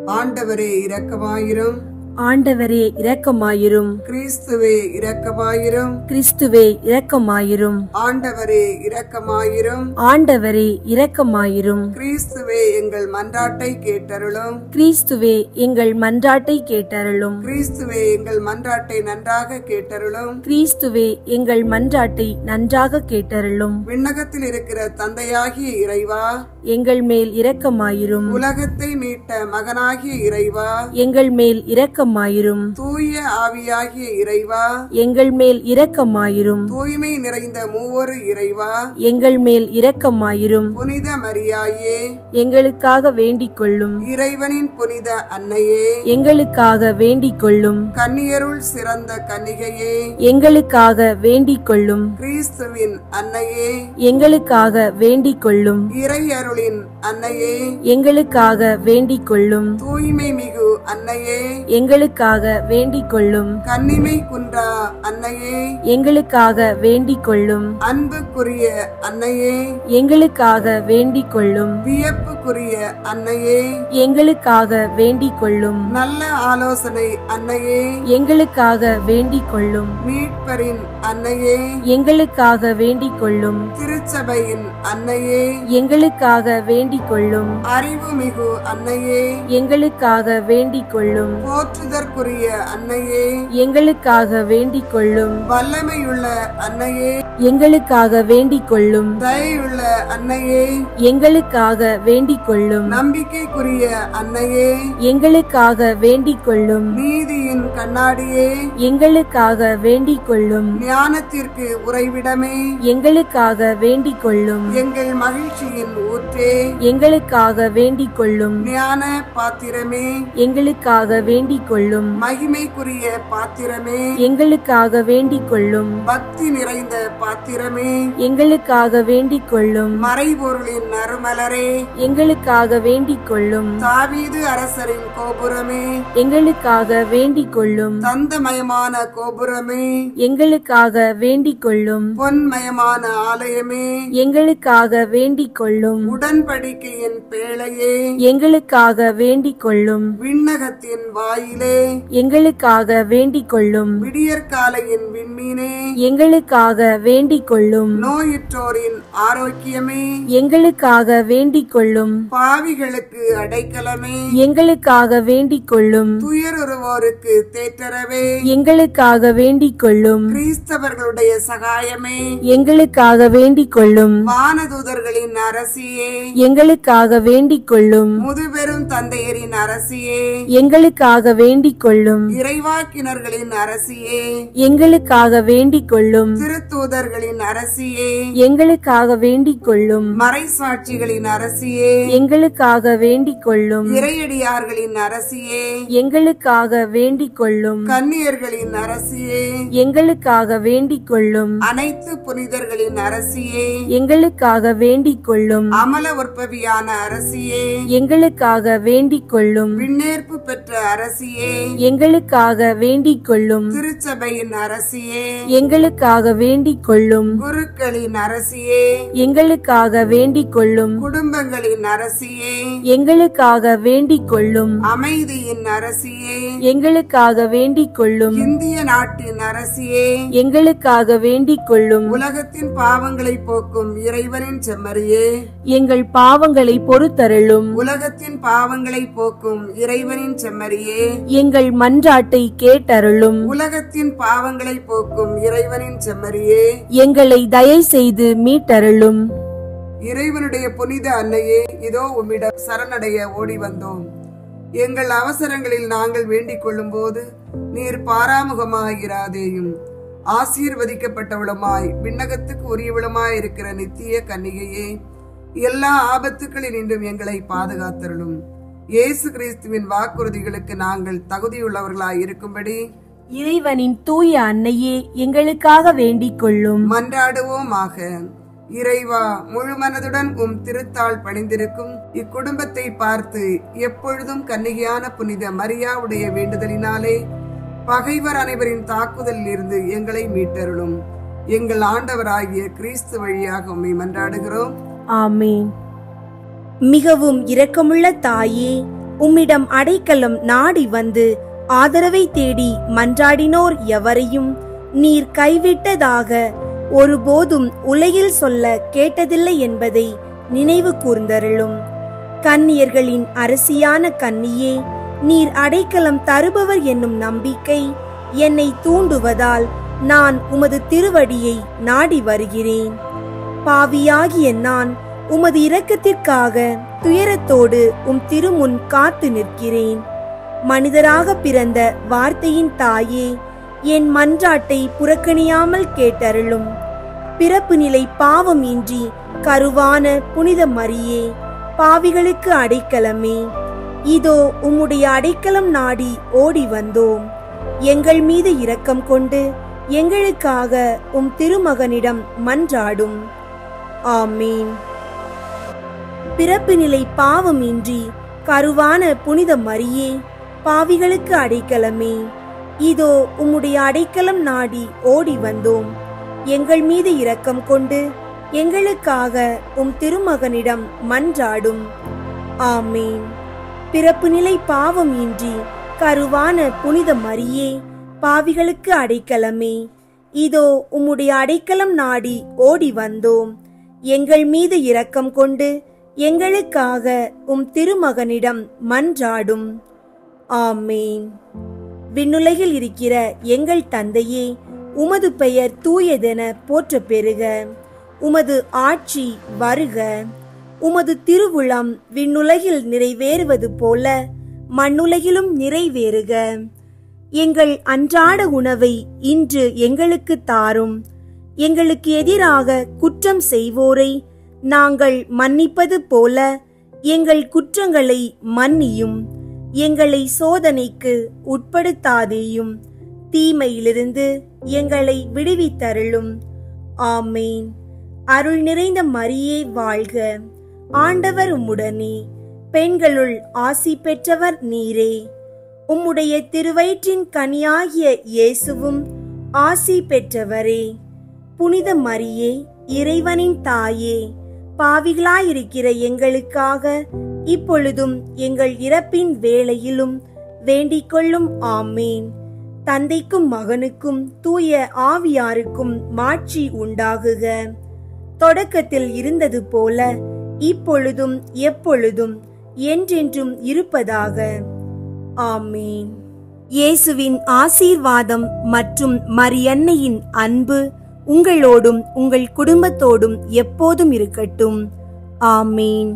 ஆண்டவரே இரக்கமாயிரும். ஆண்டவரே இரக்கமாயிரும். கிறிஸ்துவே இரக்கமாயிரும். கிறிஸ்துவே இரக்கமாயிரும். ஆண்டவரே இரக்கமாயிரும். ஆண்டவரே இரக்கமாயிரும். கிறிஸ்துவே எங்கள் மன்றாட்டை கேட்டருளும். கிறிஸ்துவே எங்கள் மன்றாட்டை கேட்டருளும். கிறிஸ்துவே எங்கள் மன்றாட்டை நன்றாக கேட்டருளும். கிறிஸ்துவே எங்கள் மன்றாட்டை நன்றாக கேட்டருளும். விண்ணகத்தில் இருக்கிற தந்தையாகிய இறைவா, எங்கள் மேல் இரக்கமாயிரும். உலகத்தை மீட்ட மகனாகிய இறைவா, எங்கள் மேல் இரக்கமாயிரும். தூய ஆவியாகிய இறைவா, எங்கள் மேல் இரக்கமாயிரும். தூய்மை நிறைந்த மூவொரு இறைவா, எங்கள் மேல் இரக்கமாயிரும். புனித மரியாயே, எங்களுக்காக வேண்டிக் கொள்ளும். இறைவனின் புனித அன்னையே, எங்களுக்காக வேண்டிக் கொள்ளும். கன்னியருள் சிறந்த கன்னிகையே, எங்களுக்காக வேண்டிக் கொள்ளும். கிறிஸ்துவின் அன்னையே, எங்களுக்காக வேண்டிக் கொள்ளும். இறை அருளின் அன்னையே, எங்களுக்காக வேண்டிக் கொள்ளும். தூய்மை மிகு அன்னையே, எங்களுக்காக வேண்டிக் கொள்ளும். கன்னிமை குன்றா அன்னையே, எங்களுக்காக வேண்டிக் கொள்ளும். அன்புக்குரிய அன்னையே, எங்களுக்காக வேண்டிக் கொள்ளும். வியப்புக்குரிய அன்னையே, எங்களுக்காக வேண்டிக் கொள்ளும். நல்ல ஆலோசனை அன்னையே, எங்களுக்காக வேண்டிக் கொள்ளும். மீட்பரின் அன்னையே, எங்களுக்காக வேண்டிக் கொள்ளும். திருச்சபையின் அன்னையே, எங்களுக்காக வேண்டிக் கொள்ளும். அறிவுமிகு அன்னையே, எங்களுக்காக வேண்டிக் கொள்ளும். போற்றுதற்குரிய அன்னையே, எங்களுக்காக வேண்டிக் கொள்ளும். வல்லமையுள்ள அன்னையே, எங்களுக்காக வேண்டிக் கொள்ளும். தயையுள்ள அன்னையே, எங்களுக்காக வேண்டிக் கொள்ளும். நம்பிக்கைக்குரிய அன்னையே, எங்களுக்காக வேண்டிக் கொள்ளும். நீதியின் கண்ணாடியே, எங்களுக்காக வேண்டிக் கொள்ளும். ஞானத்திற்கு உறைவிடமே, எங்களுக்காக வேண்டிக் கொள்ளும். எங்கள் மகிழ்ச்சியின் ஊற்றே, எங்களுக்காக வேண்டிக் கொள்ளும். ஞான பாத்திரமே, எங்களுக்காக வேண்டிக் கொள்ளும். மகிமைக்குரிய பாத்திரமே, எங்களுக்காக வேண்டிக் கொள்ளும். பக்தி நிறைந்த பாத்திரமே, எங்களுக்காக வேண்டிக் கொள்ளும். மறைபொருளின் நறுமலரே, எங்களுக்காக வேண்டிக் கொள்ளும். தாவீது அரசரின் கோபுரமே, எங்களுக்காக வேண்டிக் கொள்ளும். தந்தமயமான கோபுரமே, எங்களுக்காக வேண்டிக் கொள்ளும். பொன்மயமான ஆலயமே, எங்களுக்காக வேண்டிக் கொள்ளும். உடன்படிக்கையின் பேழையே, எங்களுக்காக வேண்டிக் கொள்ளும். விண்ணகத்தின் வாயிலே, எங்களுக்காக வேண்டிக் கொள்ளும். விடியற்காலையின் விண்மீனே, எங்களுக்காக வேண்டிக் கொள்ளும். நோயுற்றோரின் ஆரோக்கியமே, எங்களுக்காக வேண்டிக் கொள்ளும். பாவிகளுக்கு அடைக்கலமே, எங்களுக்காக வேண்டிக் கொள்ளும். துயருறுவோருக்கு தேற்றரவே, எங்களுக்காக வேண்டிக் கொள்ளும். கிறிஸ்தவர்களுடைய சகாயமே, எங்களுக்காக வேண்டிக் கொள்ளும். வானதூதர்களின் அரசியே, எங்களுக்காக வேண்டிக் கொள்ளும். முதுபெரும் தந்தையரின் அரசியே, எங்களுக்காக வேண்டிக் கொள்ளும். இறைவாக்கினர்களின் அரசியே, எங்களுக்காக வேண்டிக் கொள்ளும். திருத்தூதர்களின் அரசியே, எங்களுக்காக வேண்டிக் கொள்ளும். மறைசாட்சிகளின் அரசியே, எங்களுக்காக வேண்டிக் கொள்ளும். இறையடியார்களின் அரசியே, எங்களுக்காக வேண்டிக் கொள்ளும். கன்னியர்களின் அரசியே, எங்களுக்காக வேண்டிக் கொள்ளும். அனைத்து புனிதர்களின் அரசியே, எங்களுக்காக வேண்டிக் கொள்ளும். அமல உற்பவியான அரசியே, எங்களுக்காக வேண்டிக் கொள்ளும். விண்ணேற்பு பெற்ற அரசியே, எங்களுக்காக வேண்டிக் கொள்ளும். திருச்சபையின் அரசியே, எங்களுக்காக வேண்டிக் கொள்ளும். குருக்களின் அரசியே, எங்களுக்காக வேண்டிக் கொள்ளும். குடும்பங்களின் அரசியே, எங்களுக்காக வேண்டிக் கொள்ளும். அமைதியின் அரசியே, எங்களுக்காக வேண்டிக் கொள்ளும். இந்திய நாட்டின் அரசியே, எங்களுக்காக வேண்டிக் கொள்ளும். உலகத்தின் பாவங்களை போக்கும் இறைவனின் செம்மறியே, எங்கள் பாவங்களை பொறுத்தருளும். உலகத்தின் பாவங்களை போக்கும் இறைவனின் செம்மறியே, எங்கள் மன்றாட்டை கேட்டருளும். உலகத்தின் பாவங்களை போக்கும் இறைவனின் செம்மறியே, எங்களை தயை செய்து மீட்டருளும். இறைவனுடைய புனித அன்னையே, இதோ உம்மிடம் சரணடைய ஓடி வந்தோம். எங்கள் அவசரங்களில் நாங்கள் வேண்டிக் கொள்ளும் போது நீர் பாராமுகமாயிராதேயும். ஆசீர்வதிக்கப்பட்டவளுமாய் விண்ணகத்துக்கு உரியவளுமாய் இருக்கிற நித்திய கன்னிகையே, எல்லா ஆபத்துக்களில் நின்றும் எங்களை பாதுகாத்தருளும். இயேசு கிறிஸ்துவின் வாக்குறுதிகளுக்கு நாங்கள் தகுதியுள்ளவர்களாய் இருக்கும்படி இறைவனின் தூய அன்னையே, எங்களுக்காக வேண்டிக் கொள்ளும். மன்றாடுவோமாக. இறைவா, முழு மனதுடன் உம் திருத்தாள் பணிந்திருக்கும் இக்குடும்பத்தை பார்த்து எப்பொழுதும் கன்னிகையான புனித மரியாவுடைய வேண்டுதலினாலே பகைவர் அனைவரின் தாக்குதலில் இருந்து எங்களை மீட்டருளும். எங்கள் ஆண்டவராகிய கிறிஸ்து வழியாக உம்மை மன்றாடுகிறோம். ஆமென். மிகவும் இரக்கமுள்ள தாயே, உம்மிடம் அடைக்கலம் நாடி வந்து ஆதரவை தேடி மன்றாடினோர் எவரையும் நீர் கைவிட்டதாக ஒருபோதும் உலகில் சொல்ல கேட்டதில்லை என்பதை நினைவு கூர்ந்தருளும். கன்னியர்களின் அரசியான கன்னியே, நீர் அடைக்கலம் தருபவர் என்னும் நம்பிக்கை என்னை தூண்டுவதால் நான் உமது திருவடியை நாடி வருகிறேன். பாவியாகிய நான் உமது இரக்கத்திற்காக துயரத்தோடு உம் திருமுன் காத்து நிற்கிறேன். மனிதராக பிறந்த வார்த்தையின் தாயே, என் மன்றாட்டை புறக்கணியாமல் கேட்டருளும். பிறப்பு நிலை பாவம் இன்றி கருவான புனித மரியே, பாவிகளுக்கு அடைக்கலமே, இதோ உம்முடைய அடைக்கலம் நாடி ஓடி வந்தோம். எங்கள் மீது இரக்கம் கொண்டு எங்களுக்காக உம் திருமகனிடம் மன்றாடும். ஆமீன். பிறப்பு நிலை பாவம் இன்றி கருவான புனித மரியே, பாவிகளுக்கு அடைக்கலமே, இதோ உம்முடைய அடைக்கலம் நாடி ஓடி வந்தோம். எங்கள் மீது இரக்கம் கொண்டு எங்களுக்காக உம் திருமகனிடம் மன்றாடும். ஆமீன். பிறப்பு நிலை பாவம் இன்றி கருவான புனித மரியே, பாவிகளுக்கு அடைக்கலமே, இதோ உம்முடைய அடைக்கலம் நாடி ஓடி வந்தோம். எங்கள் மீது இரக்கம் கொண்டு எங்களுக்காக உம் திருமகனிடம் மன்றாடும். ஆமேன். விண்ணுலகில் இருக்கிற எங்கள் தந்தையே, உமது பெயர் தூயதென போற்ற பெறுக. உமது ஆட்சி வருக. உமது திருவுளம் விண்ணுலகில் நிறைவேறுவது போல மண்ணுலகிலும் நிறைவேறுக. எங்கள் அன்றாட உணவை இன்று எங்களுக்கு தாரும். எங்களுக்கு எதிராக குற்றம் செய்வோரை நாங்கள் மன்னிப்பது போல எங்கள் குற்றங்களை மன்னியும். எங்களை சோதனைக்கு உட்படுத்தாதேயும், தீமையிலிருந்து எங்களை விடுவித்தருளும். ஆமேன். அருள் நிறைந்த மரியே வாழ்க. ஆண்டவர் உம்முடனே, பெண்களுள் ஆசி பெற்றவர் நீரே. உம்முடைய திருவயிற்றின் கனியாகிய இயேசுவும் ஆசி பெற்றவரே. புனித மரியே, இறைவனின் தாயே, பாவிகளாயிருக்கிற எங்களுக்காக இப்பொழுதும் எங்கள் இறப்பின் வேளையிலும் வேண்டிக் கொள்ளும். ஆமேன். தந்தைக்கும் மகனுக்கும் தூய ஆவியாருக்கும் மாட்சி உண்டாகுக. தொடக்கத்தில் இருந்தது போல இப்பொழுதும் எப்பொழுதும் என்றென்றும் இருப்பதாக. ஆமேன். இயேசுவின் ஆசீர்வாதம் மற்றும் மரியன்னையின் அன்பு உங்களோடும் உங்கள் குடும்பத்தோடும் எப்போதும் இருக்கட்டும். ஆமேன்.